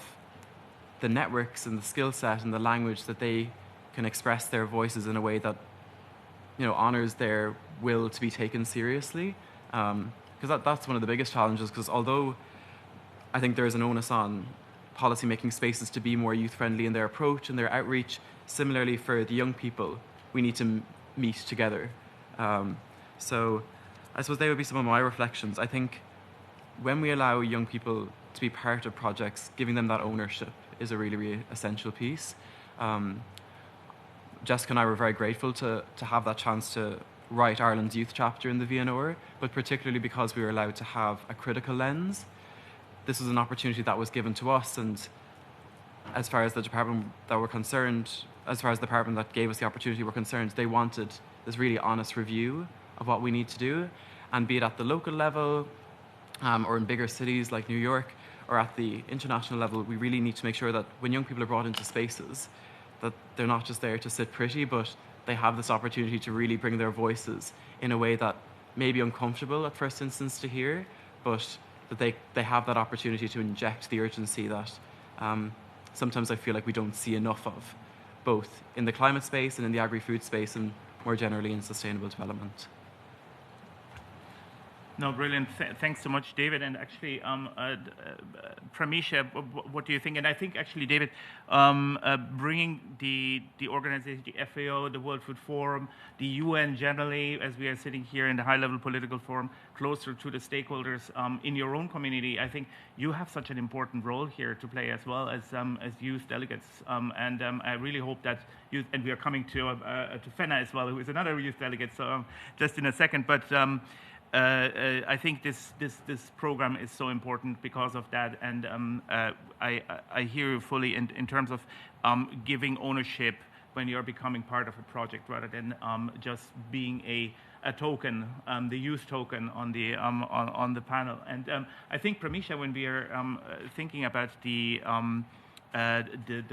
the networks and the skill set and the language that they can express their voices in a way that honors their will to be taken seriously, because that's one of the biggest challenges, because although I think there is an onus on policy-making spaces to be more youth-friendly in their approach and their outreach, similarly for the young people, we need to meet together. So I suppose they would be some of my reflections. I think when we allow young people to be part of projects, giving them that ownership is a really, really essential piece. Jessica and I were very grateful to have that chance to write Ireland's youth chapter in the VNR, but particularly because we were allowed to have a critical lens. This was an opportunity that was given to us, and as far as the department that were concerned, as far as the department that gave us the opportunity were concerned, they wanted this really honest review of what we need to do, and be it at the local level or in bigger cities like New York or at the international level, we really need to make sure that when young people are brought into spaces, that they're not just there to sit pretty, but they have this opportunity to really bring their voices in a way that may be uncomfortable at first instance to hear, but that they have that opportunity to inject the urgency that sometimes I feel like we don't see enough of, both in the climate space and in the agri-food space and more generally in sustainable development. No, brilliant. Thanks so much, David. And actually, Pramisha, what do you think? And I think actually, David, bringing the organization, the FAO, the World Food Forum, the UN generally, as we are sitting here in the high-level political forum, closer to the stakeholders in your own community, I think you have such an important role here to play as well as youth delegates. And I really hope that youth, and we are coming to Fenna as well, who is another youth delegate, so just in a second, but I think this program is so important because of that, and I hear you fully in terms of giving ownership when you're becoming part of a project rather than just being a token, the youth token on the panel. And I think, Pramisha, when we are thinking about the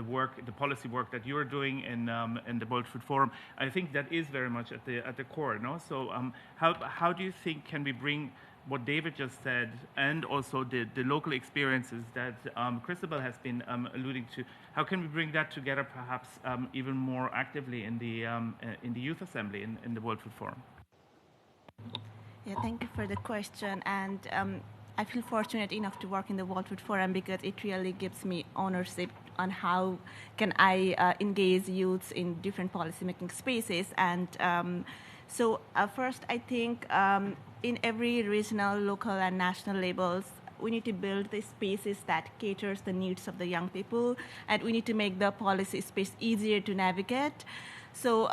work, the policy work that you're doing in the World Food Forum, I think that is very much at the core. No, so how do you think can we bring what David just said and also the local experiences that Christabel has been alluding to? How can we bring that together, perhaps even more actively in the Youth Assembly in the World Food Forum? Yeah, thank you for the question. And I feel fortunate enough to work in the World Food Forum because it really gives me ownership on how can I engage youths in different policymaking spaces. And so first, I think in every regional, local, and national levels, we need to build the spaces that caters the needs of the young people, and we need to make the policy space easier to navigate. So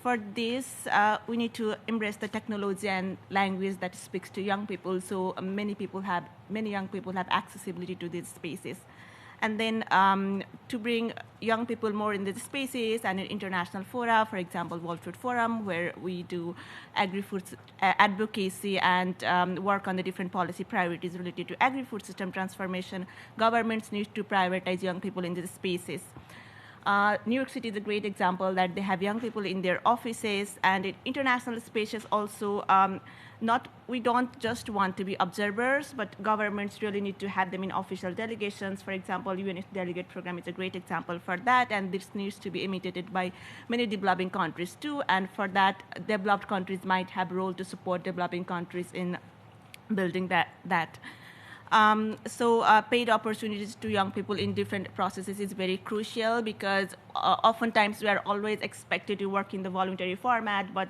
for this, we need to embrace the technology and language that speaks to young people. So many young people have accessibility to these spaces. And then to bring young people more in these spaces and in international fora, for example, World Food Forum, where we do agri-food advocacy and work on the different policy priorities related to agri-food system transformation, governments need to prioritize young people in these spaces. New York City is a great example that they have young people in their offices, and in international spaces also, we don't just want to be observers, but governments really need to have them in official delegations. For example, UN Delegate Program is a great example for that, and this needs to be imitated by many developing countries too, and for that, developed countries might have a role to support developing countries in building that. So paid opportunities to young people in different processes is very crucial because oftentimes we are always expected to work in the voluntary format, but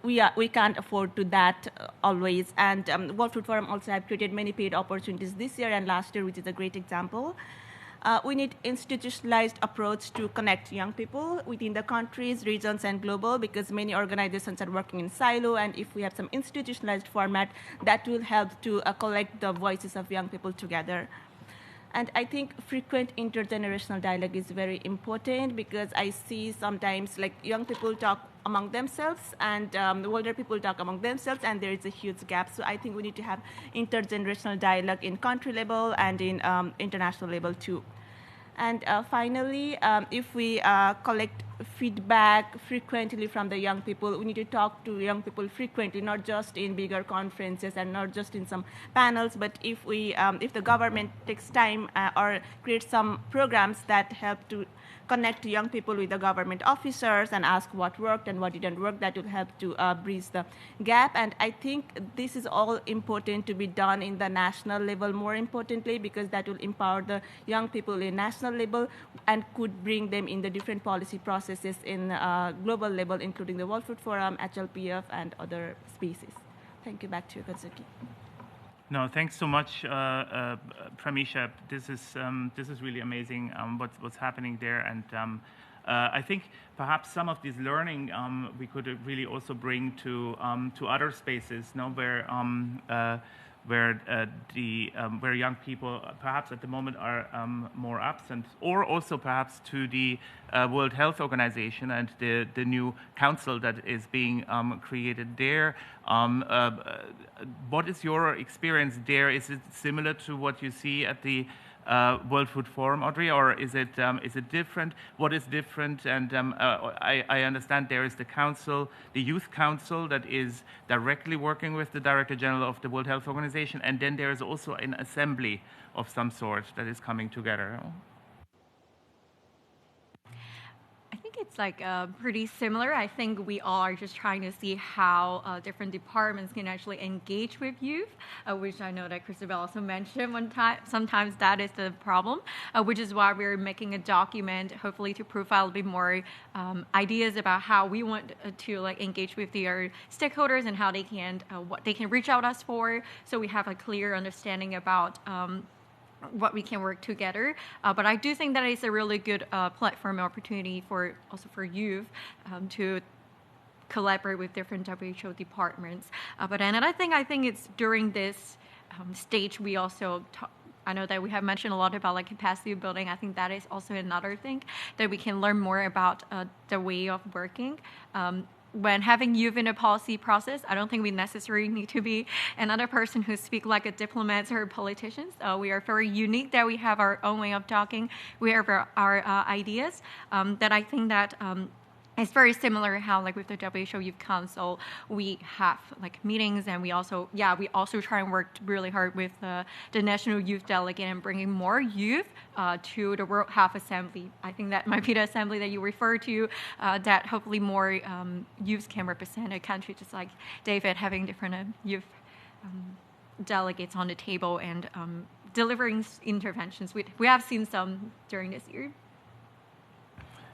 we can't afford to that always. And World Food Forum also have created many paid opportunities this year and last year, which is a great example. We need institutionalized approach to connect young people within the countries, regions, and global, because many organizations are working in silo, and if we have some institutionalized format, that will help to collect the voices of young people together. And I think frequent intergenerational dialogue is very important because I see sometimes like young people talk among themselves and the older people talk among themselves, and there is a huge gap. So I think we need to have intergenerational dialogue in country level and in international level too. And finally, if we collect feedback frequently from the young people, we need to talk to young people frequently, not just in bigger conferences and not just in some panels, but if the government takes time or creates some programs that help to connect young people with the government officers and ask what worked and what didn't work, that will help to bridge the gap. And I think this is all important to be done in the national level more importantly, because that will empower the young people in national level and could bring them in the different policy processes in global level, including the World Food Forum, HLPF, and other spaces. Thank you. Back to you, Kazuki. No, thanks so much, Pramisha. This is really amazing what's happening there, and I think perhaps some of this learning we could really also bring to other spaces, where young people perhaps at the moment are more absent, or also perhaps to the World Health Organization and the new council that is being created there. What is your experience there? Is it similar to what you see at the World Food Forum, Audrey, or is it different? What is different? And I understand there is the council, the Youth Council, that is directly working with the Director General of the World Health Organization, and then there is also an assembly of some sort that is coming together. I think it's like pretty similar. I think we all are just trying to see how different departments can actually engage with youth, which I know that Christabel also mentioned one time. Sometimes that is the problem, which is why we're making a document, hopefully to profile a bit more ideas about how we want to like engage with their stakeholders and how they can, what they can reach out us for, so we have a clear understanding about what we can work together. But I do think that it's a really good platform opportunity for youth to collaborate with different WHO departments. But another thing, I think it's during this stage we also I know that we have mentioned a lot about like capacity building. I think that is also another thing that we can learn more about the way of working. When having youth in a policy process, I don't think we necessarily need to be another person who speaks like a diplomat or politicians. We are very unique that we have our own way of talking. We have our ideas that I think that it's very similar how like with the WHO Youth Council, we have like meetings and we also try and work really hard with the National Youth Delegate and bringing more youth to the World Health Assembly. I think that might be the assembly that you refer to, that hopefully more youth can represent a country, just like David, having different youth delegates on the table and delivering interventions. We have seen some during this year.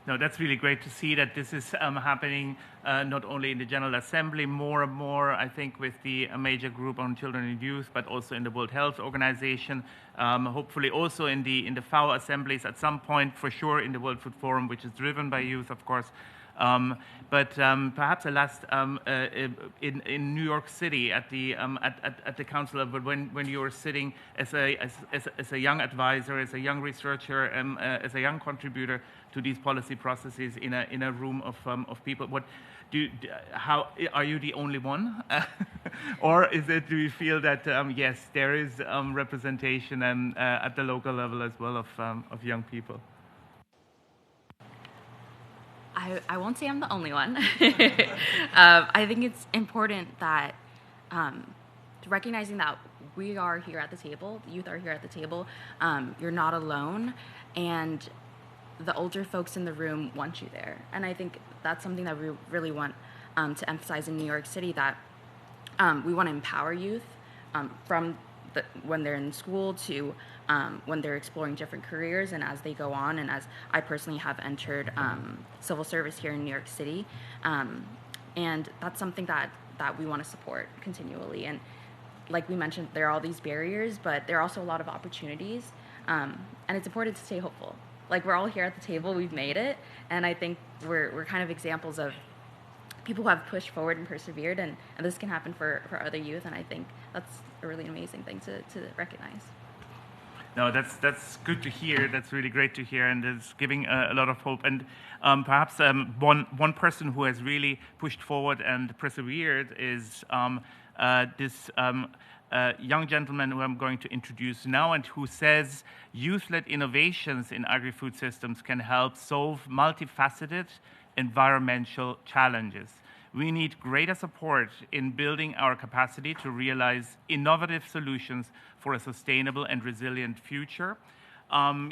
No, that's really great to see that this is happening not only in the General Assembly, more and more, I think, with the major group on children and youth, but also in the World Health Organization, hopefully also in the FAO assemblies at some point, for sure, in the World Food Forum, which is driven by youth, of course. But perhaps a last in New York City at the council level, when you were sitting as a young advisor, as a young researcher, as a young contributor to these policy processes in a room of people, how are you the only one, or do you feel that yes, there is representation at the local level as well of young people? I won't say I'm the only one. I think it's important that recognizing that we are here at the table, the youth are here at the table, you're not alone, and the older folks in the room want you there. And I think that's something that we really want to emphasize in New York City, that we want to empower youth from when they're in school to when they're exploring different careers and as they go on, and as I personally have entered civil service here in New York City. And that's something that we want to support continually. And like we mentioned, there are all these barriers, but there are also a lot of opportunities. And it's important to stay hopeful. Like, we're all here at the table, we've made it, and I think we're kind of examples of people who have pushed forward and persevered, and this can happen for other youth, and I think that's a really amazing thing to recognize. No, that's good to hear. That's really great to hear, and it's giving a lot of hope. And perhaps one person who has really pushed forward and persevered is this young gentleman who I'm going to introduce now, and who says youth-led innovations in agri-food systems can help solve multifaceted environmental challenges. We need greater support in building our capacity to realize innovative solutions for a sustainable and resilient future.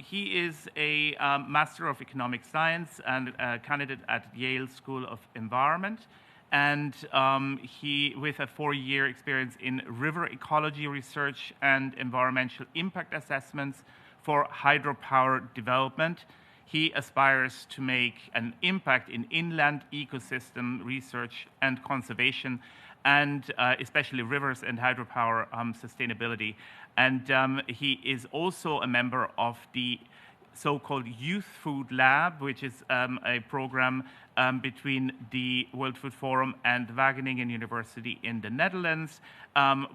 He is a Master of Economic Science and a candidate at Yale School of Environment. And he, with a 4-year experience in river ecology research and environmental impact assessments for hydropower development, he aspires to make an impact in inland ecosystem research and conservation, and especially rivers and hydropower sustainability. And he is also a member of the so-called Youth Food Lab, which is a program between the World Food Forum and Wageningen University in the Netherlands,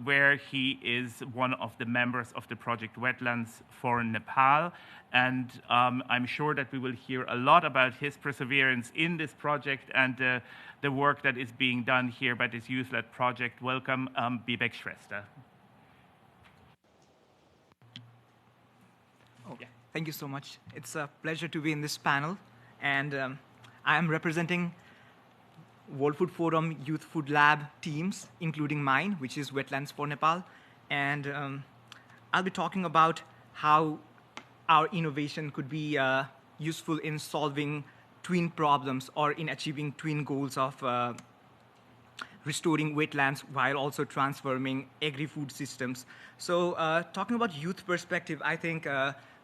where he is one of the members of the project Wetlands for Nepal. And I'm sure that we will hear a lot about his perseverance in this project and the work that is being done here by this youth-led project. Welcome, Vivek Shrestha. Yeah. Thank you so much. It's a pleasure to be in this panel, and I am representing World Food Forum Youth Food Lab teams, including mine, which is Wetlands for Nepal, and I'll be talking about how our innovation could be useful in solving twin problems or in achieving twin goals of restoring wetlands while also transforming agri-food systems. So talking about youth perspective, I think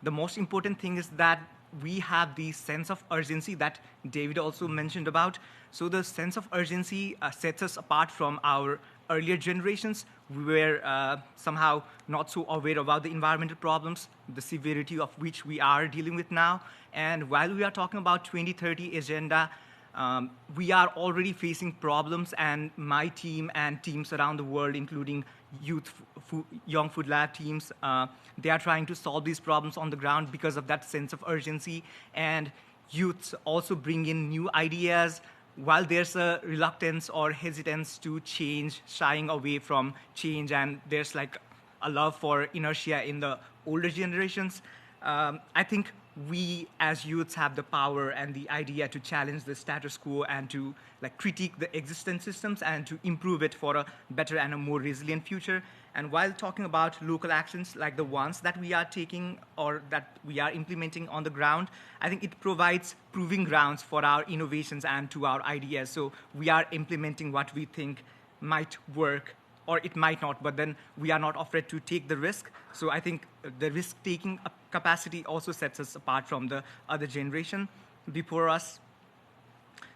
the most important thing is that we have the sense of urgency that David also mentioned about. So the sense of urgency sets us apart from our earlier generations. We were somehow not so aware about the environmental problems, the severity of which we are dealing with now. And while we are talking about 2030 agenda, we are already facing problems, and my team and teams around the world, including Young Food Lab teams, they are trying to solve these problems on the ground because of that sense of urgency. And youths also bring in new ideas. While there's a reluctance or hesitance to change, shying away from change, and there's like a love for inertia in the older generations, I think we as youths have the power and the idea to challenge the status quo and to like critique the existing systems and to improve it for a better and a more resilient future. And while talking about local actions like the ones that we are taking or that we are implementing on the ground, I think it provides proving grounds for our innovations and to our ideas. So we are implementing what we think might work, or it might not, but then we are not afraid to take the risk. So I think the risk-taking capacity also sets us apart from the other generation before us.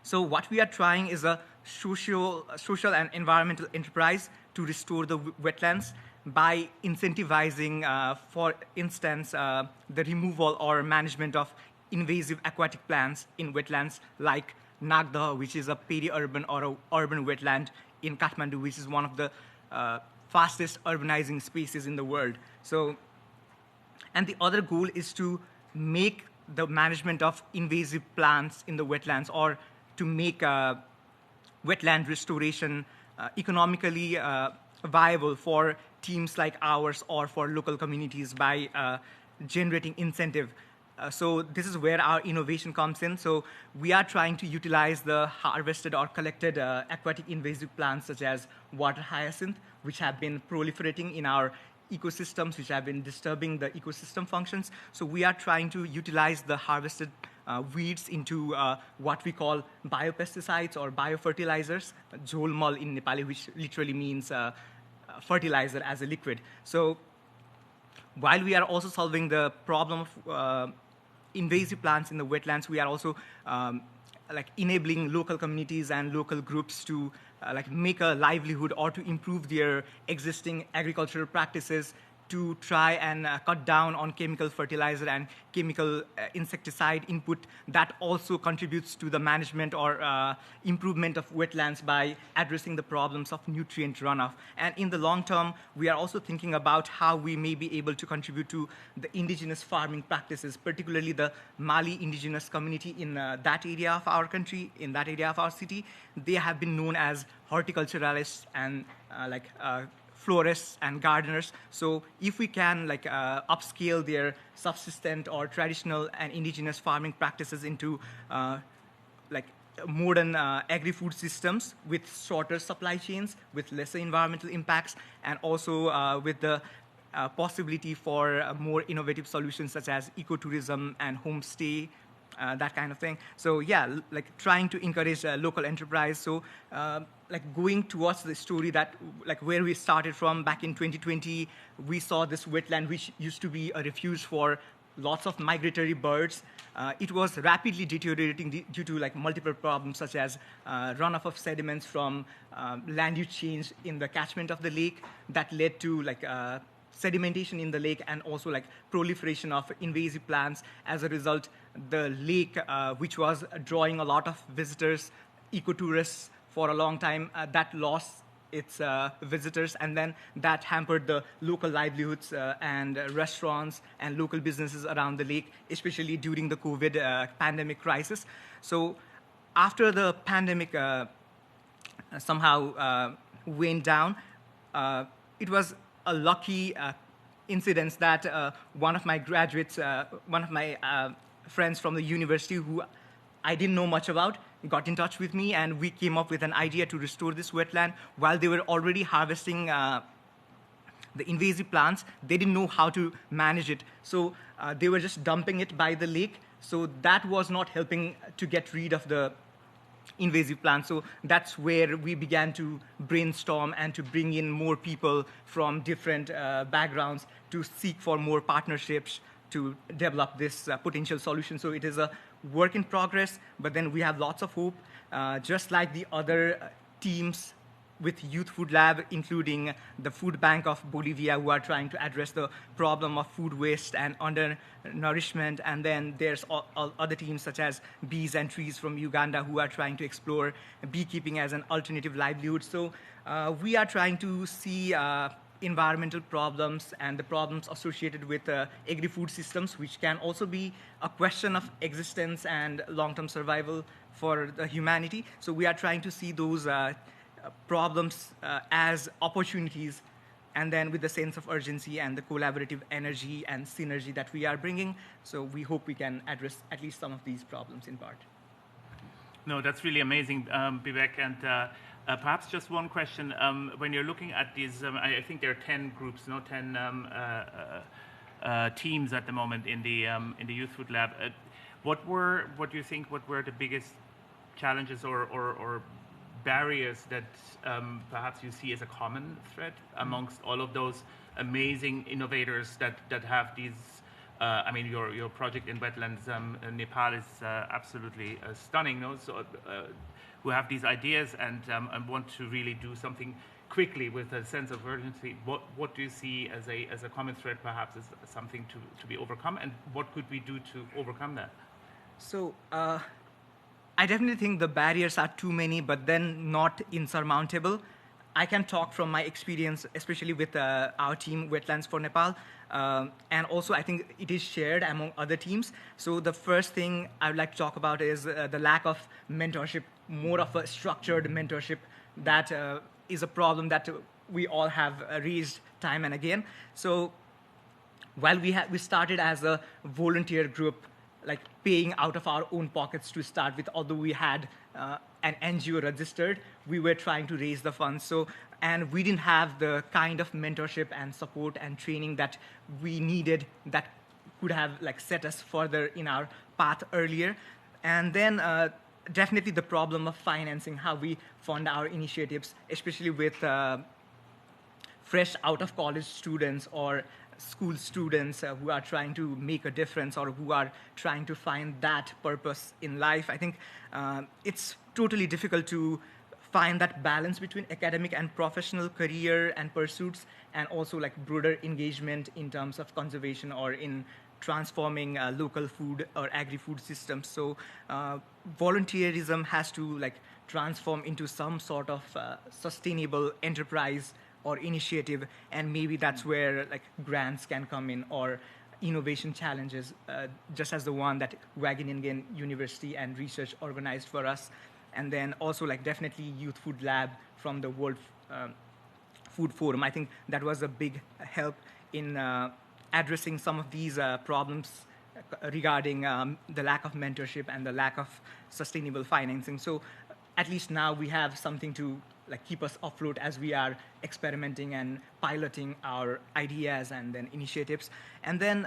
So what we are trying is a social and environmental enterprise to restore the wetlands by incentivizing, for instance, the removal or management of invasive aquatic plants in wetlands like Nagda, which is a peri-urban or a urban wetland in Kathmandu, which is one of the fastest urbanizing spaces in the world. So, and the other goal is to make the management of invasive plants in the wetlands, or to make wetland restoration economically viable for teams like ours or for local communities by generating incentive. So this is where our innovation comes in. So we are trying to utilize the harvested or collected aquatic invasive plants such as water hyacinth, which have been proliferating in our ecosystems, which have been disturbing the ecosystem functions. So we are trying to utilize the harvested weeds into what we call biopesticides or biofertilizers, jolmal in Nepali, which literally means fertilizer as a liquid. So while we are also solving the problem of invasive plants in the wetlands, we are also like enabling local communities and local groups to like make a livelihood or to improve their existing agricultural practices, to try and cut down on chemical fertilizer and chemical insecticide input that also contributes to the management or improvement of wetlands by addressing the problems of nutrient runoff. And in the long term, we are also thinking about how we may be able to contribute to the indigenous farming practices, particularly the Mali indigenous community in that area of our country, in that area of our city. They have been known as horticulturalists and florists and gardeners. So if we can upscale their subsistent or traditional and indigenous farming practices into modern agri-food systems with shorter supply chains, with lesser environmental impacts, and also with the possibility for more innovative solutions such as ecotourism and homestay, that kind of thing. So yeah, trying to encourage local enterprise. So going towards the story that where we started from back in 2020, we saw this wetland which used to be a refuge for lots of migratory birds. It was rapidly deteriorating due to multiple problems such as runoff of sediments from land use change in the catchment of the lake that led to sedimentation in the lake and also proliferation of invasive plants. As a result, the lake, which was drawing a lot of visitors, ecotourists for a long time, that lost its visitors, and then that hampered the local livelihoods and restaurants and local businesses around the lake, especially during the COVID pandemic crisis. So after the pandemic somehow went down, it was a lucky incident that one of my graduates, one of my friends from the university who I didn't know much about, got in touch with me, and we came up with an idea to restore this wetland. While they were already harvesting the invasive plants, they didn't know how to manage it. So they were just dumping it by the lake. So that was not helping to get rid of the invasive plants. So that's where we began to brainstorm and to bring in more people from different backgrounds to seek for more partnerships to develop this potential solution. So it is a work in progress, but then we have lots of hope. Just like the other teams with Youth Food Lab, including the Food Bank of Bolivia, who are trying to address the problem of food waste and undernourishment. And then there's all other teams such as Bees and Trees from Uganda, who are trying to explore beekeeping as an alternative livelihood. So we are trying to see environmental problems and the problems associated with agri-food systems, which can also be a question of existence and long-term survival for the humanity. So we are trying to see those problems as opportunities, and then with the sense of urgency and the collaborative energy and synergy that we are bringing. So we hope we can address at least some of these problems in part. No, that's really amazing, Vivek. And perhaps just one question. When you're looking at these, I think there are 10 groups, 10 teams at the moment in the Youth Food Lab. What do you think? What were the biggest challenges or barriers that perhaps you see as a common thread amongst all of those amazing innovators that have these? I mean, your project in wetlands in Nepal is absolutely stunning. No? So, who have these ideas and want to really do something quickly with a sense of urgency. What do you see as a common thread, perhaps, as something to be overcome, and what could we do to overcome that? So I definitely think the barriers are too many, but then not insurmountable. I can talk from my experience, especially with our team, Wetlands for Nepal, and also I think it is shared among other teams. So the first thing I would like to talk about is the lack of mentorship, more of a structured mentorship that is a problem that we all have raised time and again. So while we started as a volunteer group, like paying out of our own pockets to start with, although we had an NGO registered, we were trying to raise the funds. So, and we didn't have the kind of mentorship and support and training that we needed that could have like set us further in our path earlier. And then definitely the problem of financing, how we fund our initiatives, especially with fresh out of college students or school students who are trying to make a difference or who are trying to find that purpose in life. I think it's totally difficult to find that balance between academic and professional career and pursuits, and also like broader engagement in terms of conservation or in transforming local food or agri-food systems. So volunteerism has to like transform into some sort of sustainable enterprise or initiative, and maybe that's where like grants can come in or innovation challenges, just as the one that Wageningen University and research organized for us. And then also like definitely Youth Food Lab from the World Food Forum. I think that was a big help in addressing some of these problems regarding the lack of mentorship and the lack of sustainable financing. So at least now we have something to like keep us afloat as we are experimenting and piloting our ideas and then initiatives. And then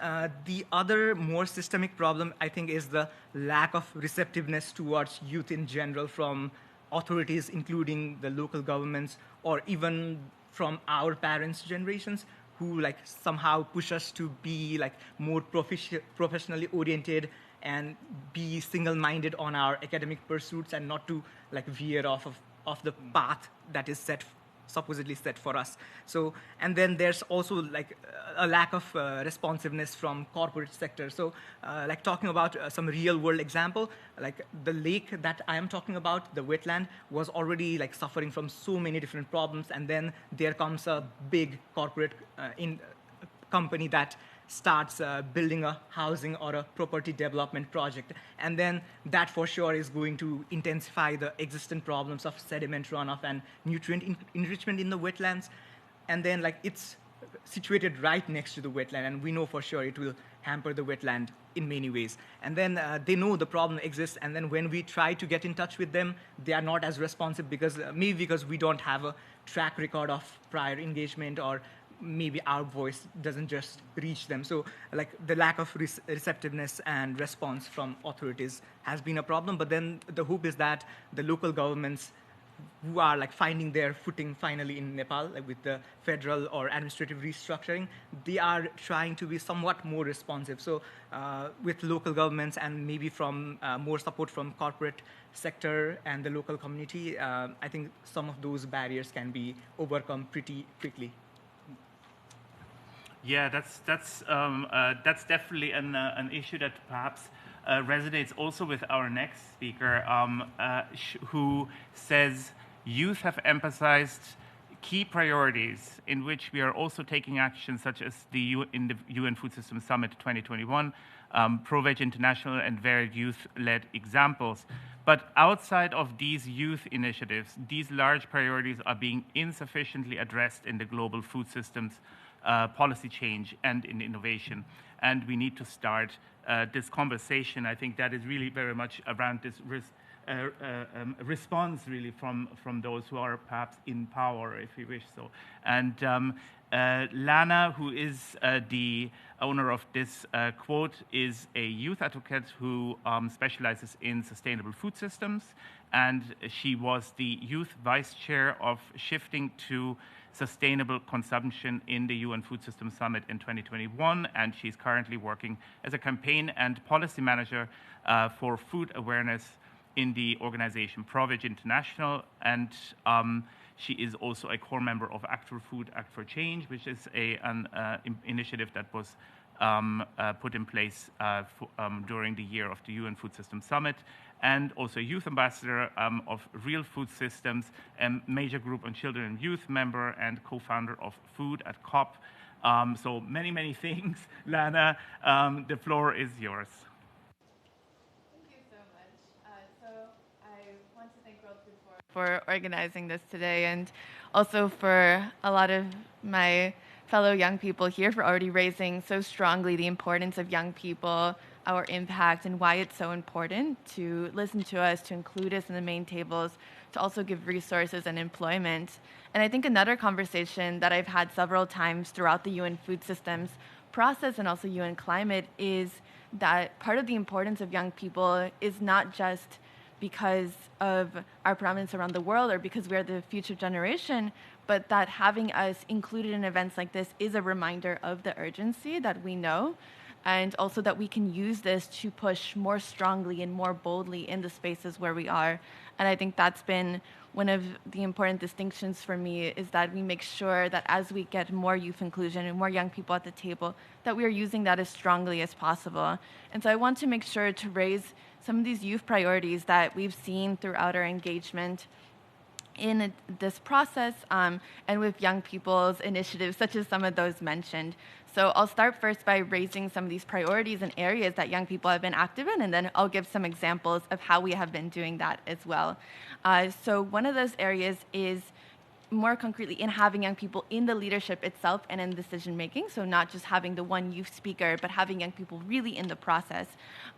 the other more systemic problem, I think, is the lack of receptiveness towards youth in general from authorities, including the local governments, or even from our parents' generations, who like somehow push us to be like more professionally oriented and be single-minded on our academic pursuits and not to like veer off of the path that is supposedly set for us. So, and then there's also like a lack of responsiveness from corporate sector. So like talking about some real world example, like the lake that I am talking about, the wetland, was already like suffering from so many different problems, and then there comes a big corporate company that starts building a housing or a property development project. And then that for sure is going to intensify the existing problems of sediment runoff and nutrient enrichment in the wetlands. And then like it's situated right next to the wetland, and we know for sure it will hamper the wetland in many ways. And then they know the problem exists, and then when we try to get in touch with them, they are not as responsive because maybe because we don't have a track record of prior engagement, or maybe our voice doesn't just reach them. So like the lack of receptiveness and response from authorities has been a problem. But then the hope is that the local governments who are like finding their footing finally in Nepal, like with the federal or administrative restructuring, they are trying to be somewhat more responsive. So with local governments and maybe from more support from corporate sector and the local community, I think some of those barriers can be overcome pretty quickly. Yeah, that's definitely an issue that perhaps resonates also with our next speaker, who says youth have emphasized key priorities in which we are also taking action, such as in the UN Food Systems Summit 2021, Pro-Veg International, and varied youth-led examples. But outside of these youth initiatives, these large priorities are being insufficiently addressed in the global food systems policy change and in innovation. And we need to start this conversation. I think that is really very much around this response really from those who are perhaps in power, if you wish so. And Lana, who is the owner of this quote, is a youth advocate who specializes in sustainable food systems, and she was the youth vice chair of Shifting to Sustainable Consumption in the UN Food Systems Summit in 2021, and she's currently working as a campaign and policy manager for food awareness in the organization Pro-Veg International, and she is also a core member of Agrifood, Act for Change, which is an initiative that was put in place during the year of the UN Food Systems Summit, and also a youth ambassador of Real Food Systems, a major group on children and youth member, and co-founder of Food at COP. So many, many things. Lana, the floor is yours. For organizing this today, and also for a lot of my fellow young people here for already raising so strongly the importance of young people, our impact, and why it's so important to listen to us, to include us in the main tables, to also give resources and employment. And I think another conversation that I've had several times throughout the UN food systems process and also UN climate is that part of the importance of young people is not just because of our prominence around the world or because we are the future generation, but that having us included in events like this is a reminder of the urgency that we know, and also that we can use this to push more strongly and more boldly in the spaces where we are. And I think that's been one of the important distinctions for me, is that we make sure that as we get more youth inclusion and more young people at the table, that we are using that as strongly as possible. And so I want to make sure to raise some of these youth priorities that we've seen throughout our engagement in this process and with young people's initiatives, such as some of those mentioned. So I'll start first by raising some of these priorities and areas that young people have been active in, and then I'll give some examples of how we have been doing that as well. So one of those areas is more concretely in having young people in the leadership itself and in decision making. So not just having the one youth speaker, but having young people really in the process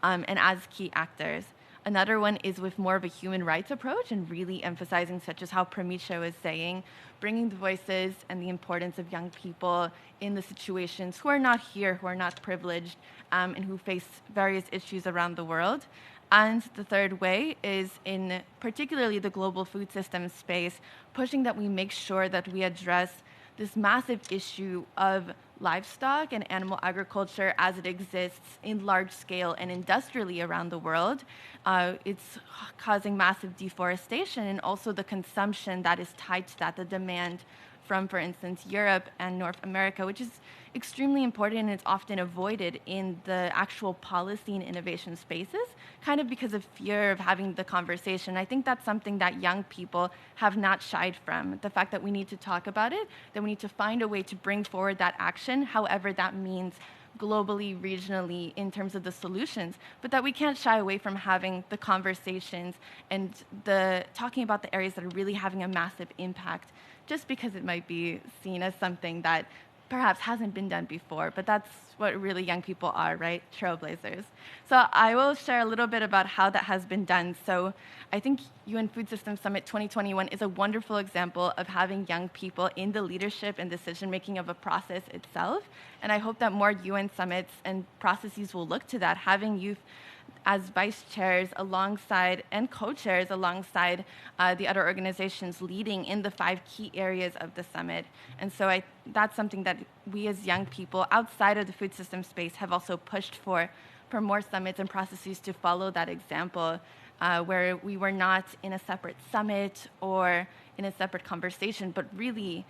and as key actors. Another one is with more of a human rights approach and really emphasizing, such as how Pramisha was saying, bringing the voices and the importance of young people in the situations who are not here, who are not privileged, and who face various issues around the world. And the third way is in particularly the global food systems space, pushing that we make sure that we address this massive issue of livestock and animal agriculture as it exists in large scale and industrially around the world. It's causing massive deforestation and also the consumption that is tied to that, the demand from, for instance, Europe and North America, which is extremely important and it's often avoided in the actual policy and innovation spaces, kind of because of fear of having the conversation. I think that's something that young people have not shied from, the fact that we need to talk about it, that we need to find a way to bring forward that action, however that means globally, regionally, in terms of the solutions, but that we can't shy away from having the conversations and the talking about the areas that are really having a massive impact, just because it might be seen as something that perhaps hasn't been done before, but that's what really young people are, right? Trailblazers. So I will share a little bit about how that has been done. So I think UN Food Systems Summit 2021 is a wonderful example of having young people in the leadership and decision-making of a process itself. And I hope that more UN summits and processes will look to that, having youth as vice chairs alongside and co-chairs alongside the other organizations leading in the 5 key areas of the summit. And so that's something that we as young people outside of the food system space have also pushed for more summits and processes to follow that example, where we were not in a separate summit or in a separate conversation, but really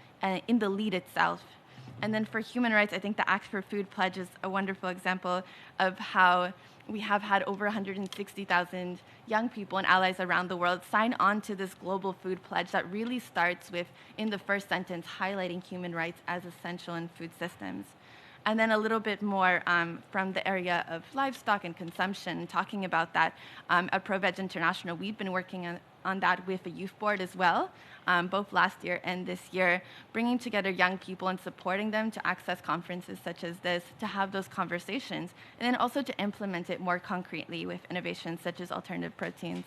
in the lead itself. And then for human rights, I think the Act for Food pledge is a wonderful example of how we have had over 160,000 young people and allies around the world sign on to this global food pledge that really starts with, in the first sentence, highlighting human rights as essential in food systems. And then a little bit more from the area of livestock and consumption, talking about that at ProVeg International. We've been working on that with a youth board as well, both last year and this year, bringing together young people and supporting them to access conferences such as this, to have those conversations, and then also to implement it more concretely with innovations such as alternative proteins.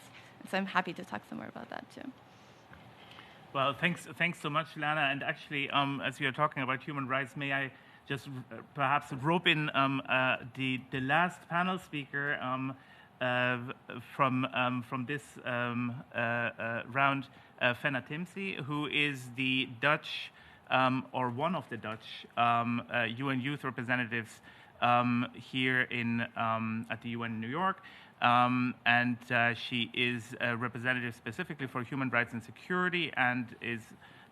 So I'm happy to talk some more about that too. Well, thanks so much, Lana. And actually, as you're talking about human rights, may I just perhaps rope in the last panel speaker from this round, Fenna Timsey, who is the Dutch, or one of the Dutch UN youth representatives here at the UN in New York. And she is a representative specifically for human rights and security, and is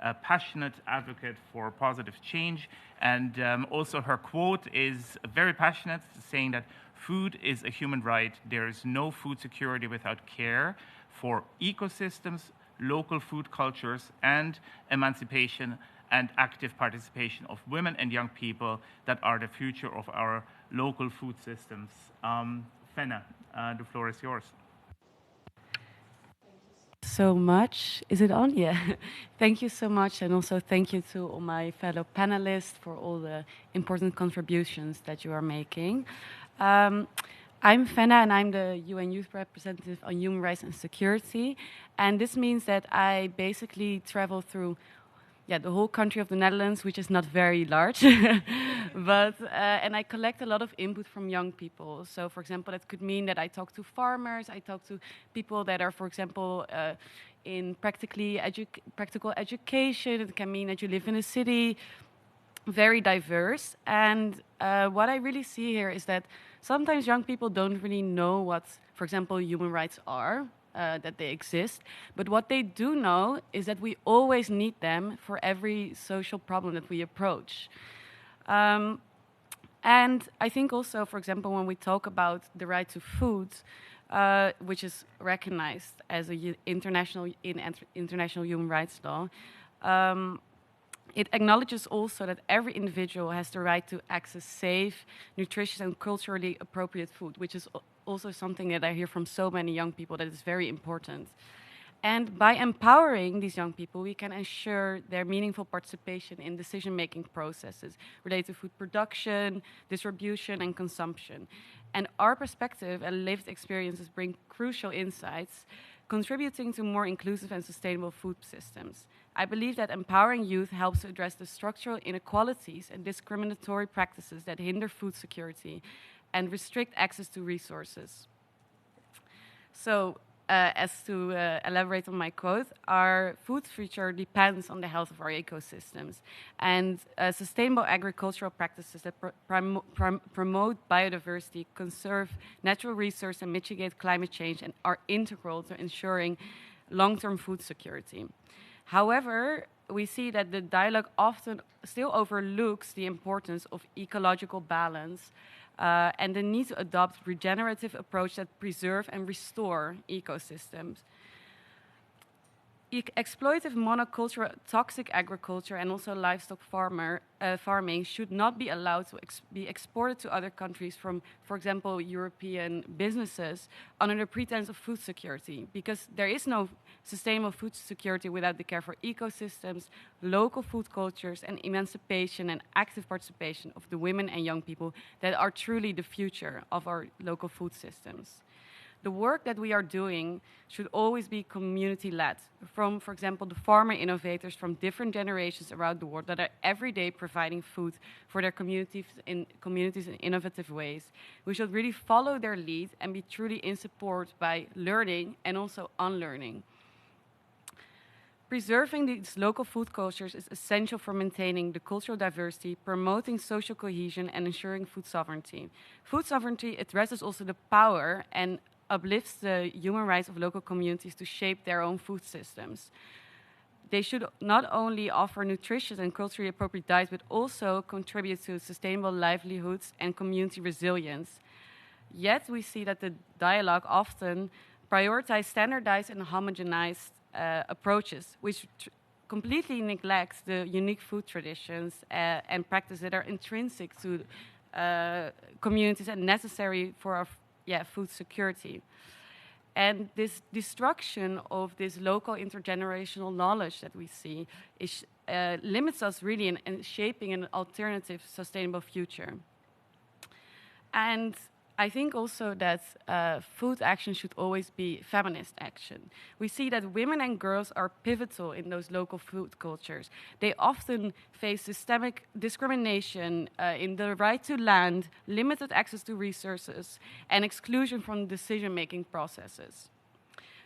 a passionate advocate for positive change. And also her quote is very passionate, saying that food is a human right. There is no food security without care for ecosystems, local food cultures, and emancipation and active participation of women and young people that are the future of our local food systems. Fenna, the floor is yours. So much. Is it on? Yeah. Thank you so much, and also thank you to all my fellow panelists for all the important contributions that you are making. I'm Fenna, and I'm the UN Youth Representative on Human Rights and Security, and this means that I basically travel through the whole country of the Netherlands, which is not very large, but and I collect a lot of input from young people. So, for example, that could mean that I talk to farmers, I talk to people that are, for example, in practical education. It can mean that you live in a city, very diverse. And what I really see here is that sometimes young people don't really know what, for example, human rights are. That they exist, but what they do know is that we always need them for every social problem that we approach. And I think also, for example, when we talk about the right to food, which is recognized as in international human rights law, it acknowledges also that every individual has the right to access safe, nutritious, and culturally appropriate food, which is also something that I hear from so many young people that is very important. And by empowering these young people, we can ensure their meaningful participation in decision-making processes related to food production, distribution, and consumption. And our perspective and lived experiences bring crucial insights, contributing to more inclusive and sustainable food systems. I believe that empowering youth helps to address the structural inequalities and discriminatory practices that hinder food security and restrict access to resources. So, as to elaborate on my quote, our food future depends on the health of our ecosystems, and sustainable agricultural practices that promote biodiversity, conserve natural resources, and mitigate climate change and are integral to ensuring long-term food security. However, we see that the dialogue often still overlooks the importance of ecological balance and the need to adopt regenerative approaches that preserve and restore ecosystems. Exploitative monoculture, toxic agriculture, and also livestock farming should not be allowed to be exported to other countries from, for example, European businesses under the pretense of food security, because there is no sustainable food security without the care for ecosystems, local food cultures, and emancipation and active participation of the women and young people that are truly the future of our local food systems. The work that we are doing should always be community-led, from, for example, the farmer innovators from different generations around the world that are every day providing food for their communities in innovative ways. We should really follow their lead and be truly in support by learning and also unlearning. Preserving these local food cultures is essential for maintaining the cultural diversity, promoting social cohesion, and ensuring food sovereignty. Food sovereignty addresses also the power and uplifts the human rights of local communities to shape their own food systems. They should not only offer nutritious and culturally appropriate diets, but also contribute to sustainable livelihoods and community resilience. Yet we see that the dialogue often prioritizes standardized and homogenized approaches, which completely neglects the unique food traditions and practices that are intrinsic to communities and necessary for our food security. And this destruction of this local intergenerational knowledge that we see limits us really in shaping an alternative sustainable future. And I think also that food action should always be feminist action. We see that women and girls are pivotal in those local food cultures. They often face systemic discrimination in the right to land, limited access to resources, and exclusion from decision-making processes.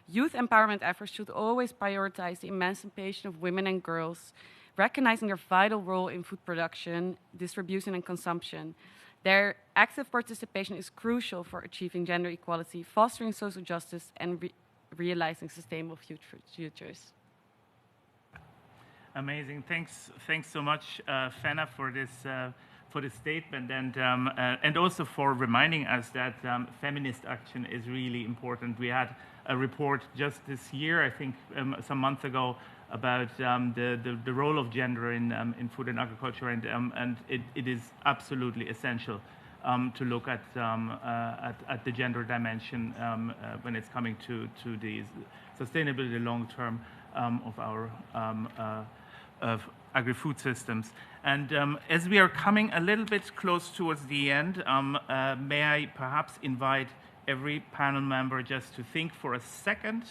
Youth empowerment efforts should always prioritize the emancipation of women and girls, recognizing their vital role in food production, distribution, and consumption. Their active participation is crucial for achieving gender equality, fostering social justice, and realizing sustainable futures. Amazing. Thanks so much, Fenna, for this statement, and also for reminding us that feminist action is really important. We had a report just this year, I think, some months ago, about the role of gender in food and agriculture, and it is absolutely essential to look at the gender dimension when it's coming to the sustainability long term of our agri-food systems. And as we are coming a little bit close towards the end, may I perhaps invite every panel member just to think for a second.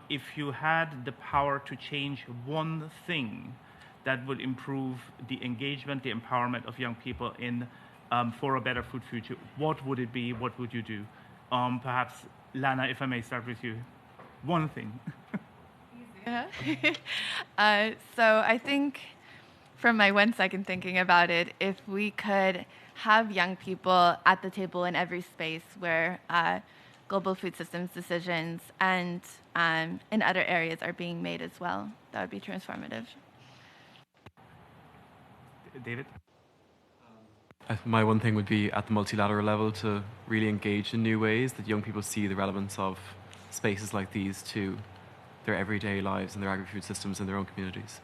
If you had the power to change one thing that would improve the engagement, the empowerment of young people for a better food future, what would it be? What would you do? Perhaps, Lana, if I may start with you. One thing. Yeah. So I think from my 1 second thinking about it, if we could have young people at the table in every space where global food systems decisions and in other areas are being made as well, that would be transformative. David? My one thing would be at the multilateral level to really engage in new ways that young people see the relevance of spaces like these to their everyday lives and their agri-food systems in their own communities.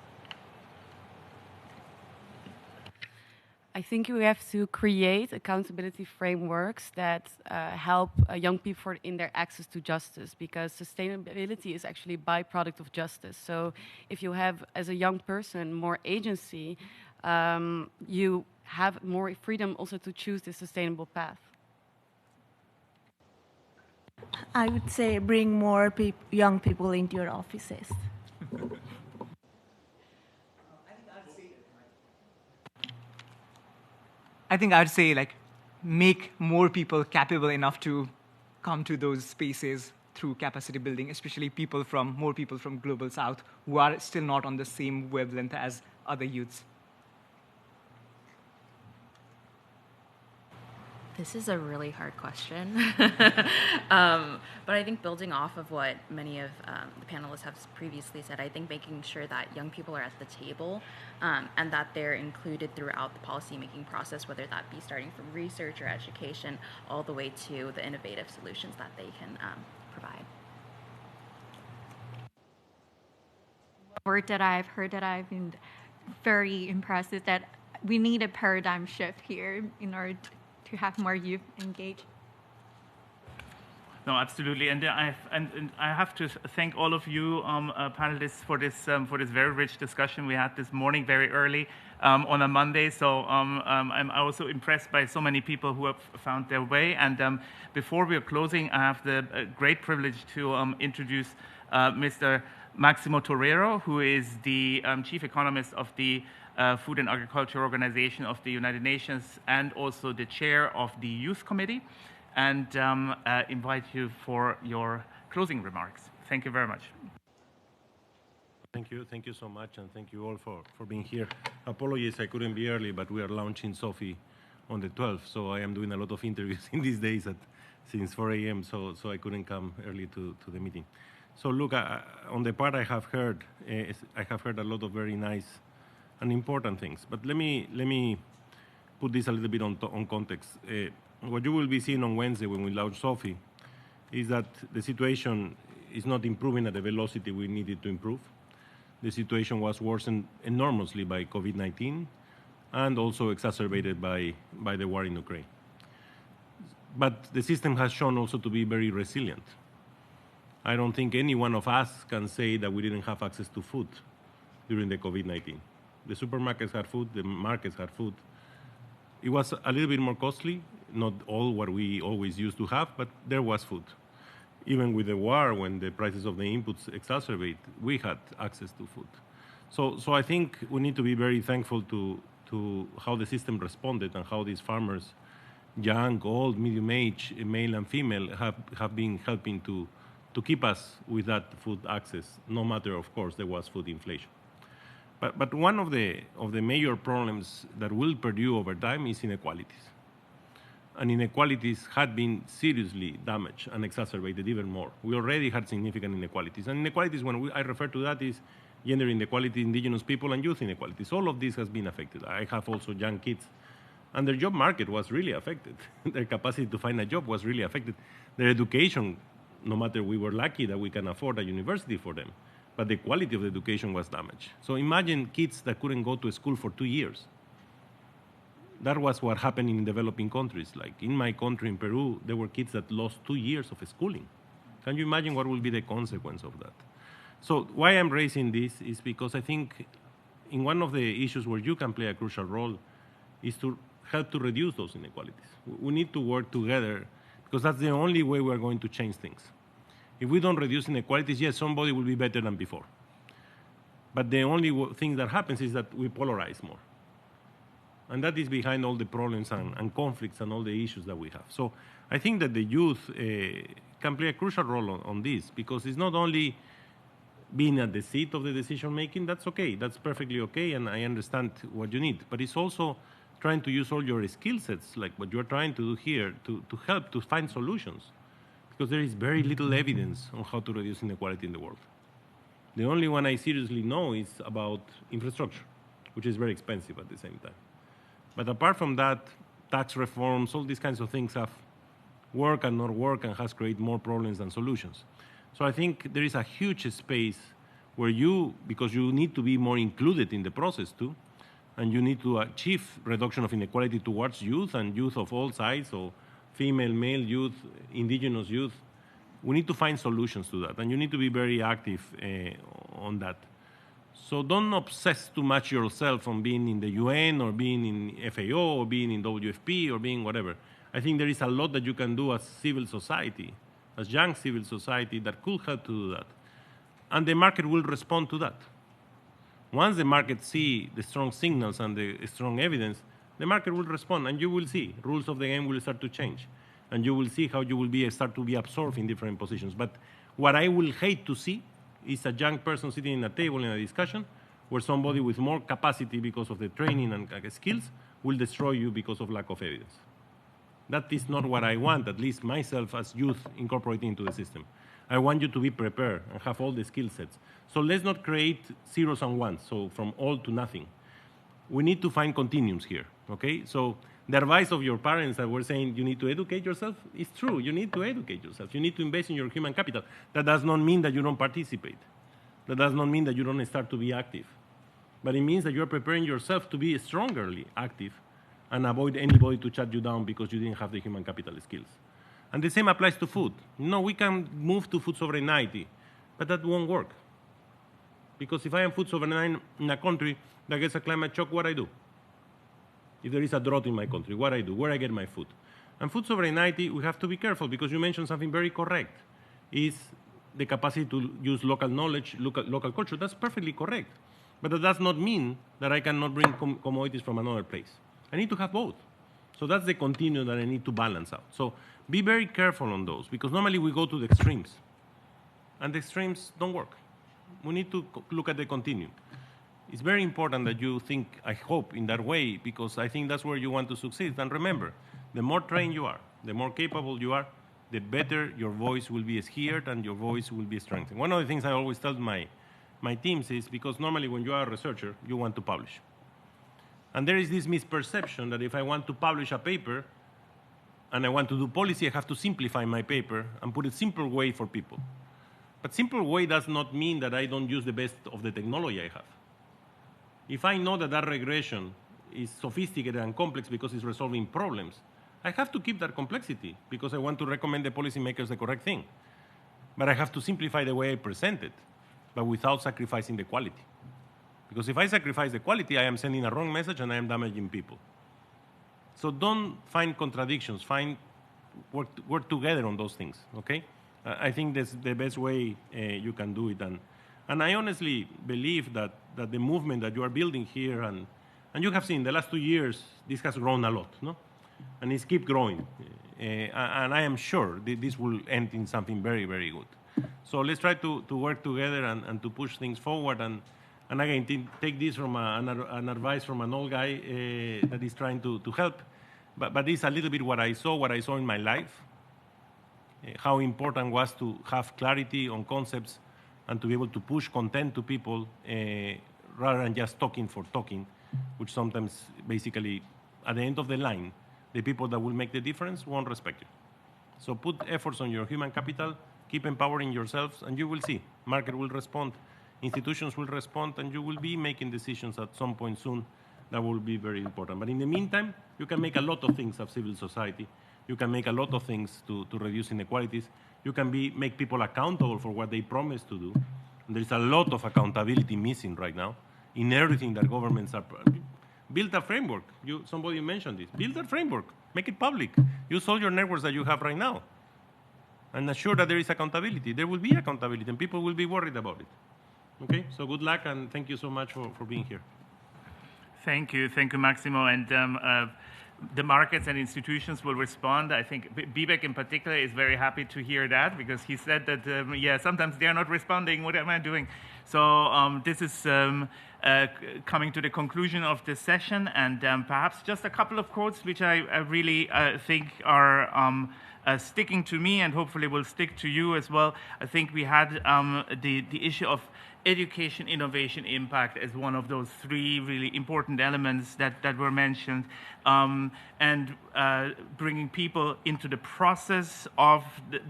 I think we have to create accountability frameworks that help young people in their access to justice, because sustainability is actually a byproduct of justice. So if you have, as a young person, more agency, you have more freedom also to choose the sustainable path. I would say bring more young people into your offices. I think I'd say, like, make more people capable enough to come to those spaces through capacity building, especially more people from Global South who are still not on the same wavelength as other youths. This is a really hard question. But I think building off of what many of the panelists have previously said, I think making sure that young people are at the table and that they're included throughout the policymaking process, whether that be starting from research or education, all the way to the innovative solutions that they can provide. Word that I've heard that I've been very impressed is that we need a paradigm shift here in order to have more youth engaged. No, absolutely, and I have to thank all of you panelists for this very rich discussion we had this morning, very early on a Monday. So I'm also impressed by so many people who have found their way. And before we are closing, I have the great privilege to introduce Mr. Maximo Torero, who is the chief economist of the Food and Agriculture Organization of the United Nations and also the chair of the Youth Committee, and invite you for your closing remarks. Thank you very much. Thank you so much, and thank you all for being here. Apologies, I couldn't be early, but we are launching SOFI on the 12th, so I am doing a lot of interviews in these days since 4 a.m., so I couldn't come early to the meeting. So look, on the part I have heard a lot of very nice and important things, but let me put this a little bit on context. What you will be seeing on Wednesday when we launch SOFI is that the situation is not improving at the velocity we needed to improve. The situation was worsened enormously by COVID-19 and also exacerbated by the war in Ukraine. But the system has shown also to be very resilient. I don't think any one of us can say that we didn't have access to food during the COVID-19. The supermarkets had food, the markets had food. It was a little bit more costly, not all what we always used to have, but there was food. Even with the war, when the prices of the inputs exacerbate, we had access to food. So I think we need to be very thankful to how the system responded and how these farmers, young, old, medium age, male and female, have been helping to keep us with that food access, no matter, of course, there was food inflation. But one of the major problems that will perdure over time is inequalities. And inequalities had been seriously damaged and exacerbated even more. We already had significant inequalities. And inequalities, when I refer to that, is gender inequality, indigenous people, and youth inequalities. All of this has been affected. I have also young kids, and their job market was really affected. Their capacity to find a job was really affected. Their education, no matter we were lucky that we can afford a university for them, but the quality of the education was damaged. So imagine kids that couldn't go to school for 2 years. That was what happened in developing countries. Like in my country, in Peru, there were kids that lost 2 years of schooling. Can you imagine what will be the consequence of that? So why I'm raising this is because I think in one of the issues where you can play a crucial role is to help to reduce those inequalities. We need to work together because that's the only way we're going to change things. If we don't reduce inequalities, yes, somebody will be better than before. But the only thing that happens is that we polarize more. And that is behind all the problems and conflicts and all the issues that we have. So I think that the youth can play a crucial role on this, because it's not only being at the seat of the decision making, that's okay, that's perfectly okay, and I understand what you need. But it's also trying to use all your skill sets, like what you're trying to do here, to help to find solutions. Because there is very little evidence on how to reduce inequality in the world. The only one I seriously know is about infrastructure, which is very expensive at the same time. But apart from that, tax reforms, all these kinds of things have worked and not worked and has created more problems than solutions. So I think there is a huge space where because you need to be more included in the process too, and you need to achieve reduction of inequality towards youth and youth of all sides, so female, male youth, indigenous youth. We need to find solutions to that, and you need to be very active on that. So don't obsess too much yourself on being in the UN or being in FAO or being in WFP or being whatever. I think there is a lot that you can do as civil society, as young civil society, that could help to do that. And the market will respond to that. Once the market see the strong signals and the strong evidence, the market will respond, and you will see rules of the game will start to change, and you will see how you will start to be absorbed in different positions. But what I will hate to see is a young person sitting in a table in a discussion where somebody with more capacity because of the training and skills will destroy you because of lack of evidence. That is not what I want, at least myself as youth incorporating into the system. I want you to be prepared and have all the skill sets. So let's not create zeros and ones, so from all to nothing. We need to find continuums here, okay? So the advice of your parents that were saying you need to educate yourself is true. You need to educate yourself. You need to invest in your human capital. That does not mean that you don't participate. That does not mean that you don't start to be active. But it means that you're preparing yourself to be strongerly active and avoid anybody to shut you down because you didn't have the human capital skills. And the same applies to food. No, we can move to food sovereignty, but that won't work. Because if I am food sovereign in a country that gets a climate shock, what I do? If there is a drought in my country, what I do? Where I get my food? And food sovereignty, we have to be careful because you mentioned something very correct, is the capacity to use local knowledge, local culture. That's perfectly correct. But that does not mean that I cannot bring commodities from another place. I need to have both. So that's the continuum that I need to balance out. So be very careful on those because normally we go to the extremes. And the extremes don't work. We need to look at the continuum. It's very important that you think, I hope, in that way because I think that's where you want to succeed. And remember, the more trained you are, the more capable you are, the better your voice will be heard and your voice will be strengthened. One of the things I always tell my teams is because normally when you are a researcher, you want to publish. And there is this misperception that if I want to publish a paper and I want to do policy, I have to simplify my paper and put a simple way for people. But simple way does not mean that I don't use the best of the technology I have. If I know that that regression is sophisticated and complex because it's resolving problems, I have to keep that complexity because I want to recommend the policymakers the correct thing. But I have to simplify the way I present it, but without sacrificing the quality. Because if I sacrifice the quality, I am sending a wrong message and I am damaging people. So don't find contradictions, work together on those things, okay? I think that's the best way you can do it. And I honestly believe that the movement that you are building here, and you have seen the last 2 years, this has grown a lot, no? And it's keep growing. And I am sure this will end in something very, very good. So let's try to work together and to push things forward. And again, take this from an advice from an old guy that is trying to help. But it's a little bit what I saw in my life, how important was to have clarity on concepts and to be able to push content to people rather than just talking for talking, which sometimes basically at the end of the line, the people that will make the difference won't respect you. So put efforts on your human capital, keep empowering yourselves, and you will see. Market will respond, institutions will respond, and you will be making decisions at some point soon that will be very important. But in the meantime, you can make a lot of things of civil society. You can make a lot of things to reduce inequalities. You can make people accountable for what they promise to do. And there's a lot of accountability missing right now in everything that governments are. Build a framework. Somebody mentioned this. Build a framework. Make it public. Use all your networks that you have right now. And assure that there is accountability. There will be accountability, and people will be worried about it. Okay? So good luck, and thank you so much for being here. Thank you, Maximo. And the markets and institutions will respond. I think Bibek in particular is very happy to hear that because he said that, sometimes they are not responding. What am I doing? So this is coming to the conclusion of this session, and perhaps just a couple of quotes which I really think are sticking to me and hopefully will stick to you as well. I think we had the issue of education, innovation, impact as one of those three really important elements that were mentioned, and bringing people into the process of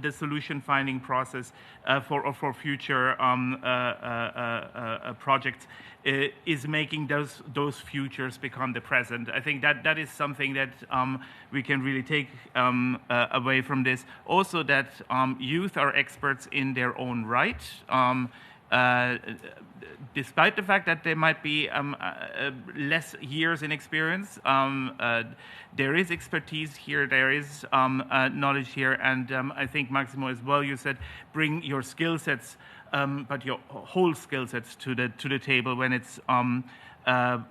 the solution-finding process for future projects is making those futures become the present. I think that is something that we can really take away from this. Also that youth are experts in their own right. Despite the fact that there might be less years in experience, there is expertise here, there is knowledge here, and I think, Maximo, as well, you said, bring your skill sets, but your whole skill sets to the table when it's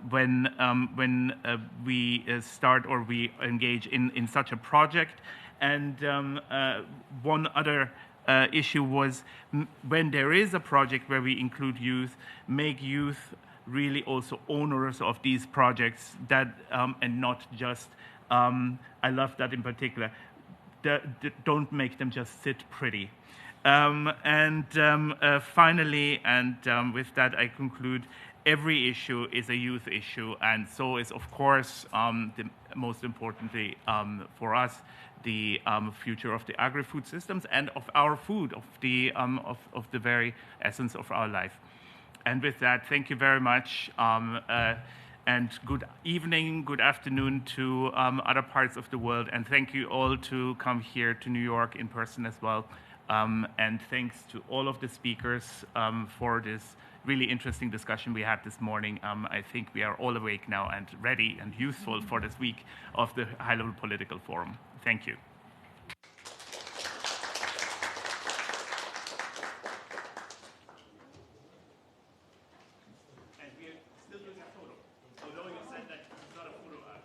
when we start or we engage in such a project. And one other issue was when there is a project where we include youth, make youth really also owners of these projects, that and not just, I love that in particular, don't make them just sit pretty. Finally, and with that I conclude, every issue is a youth issue, and so is, of course, most importantly for us, the future of the agri-food systems and of our food, of the very essence of our life. And with that, thank you very much. And good evening, good afternoon to other parts of the world. And thank you all to come here to New York in person as well. And thanks to all of the speakers for this really interesting discussion we had this morning. I think we are all awake now and ready and useful for this week of the High-Level Political Forum. Thank you.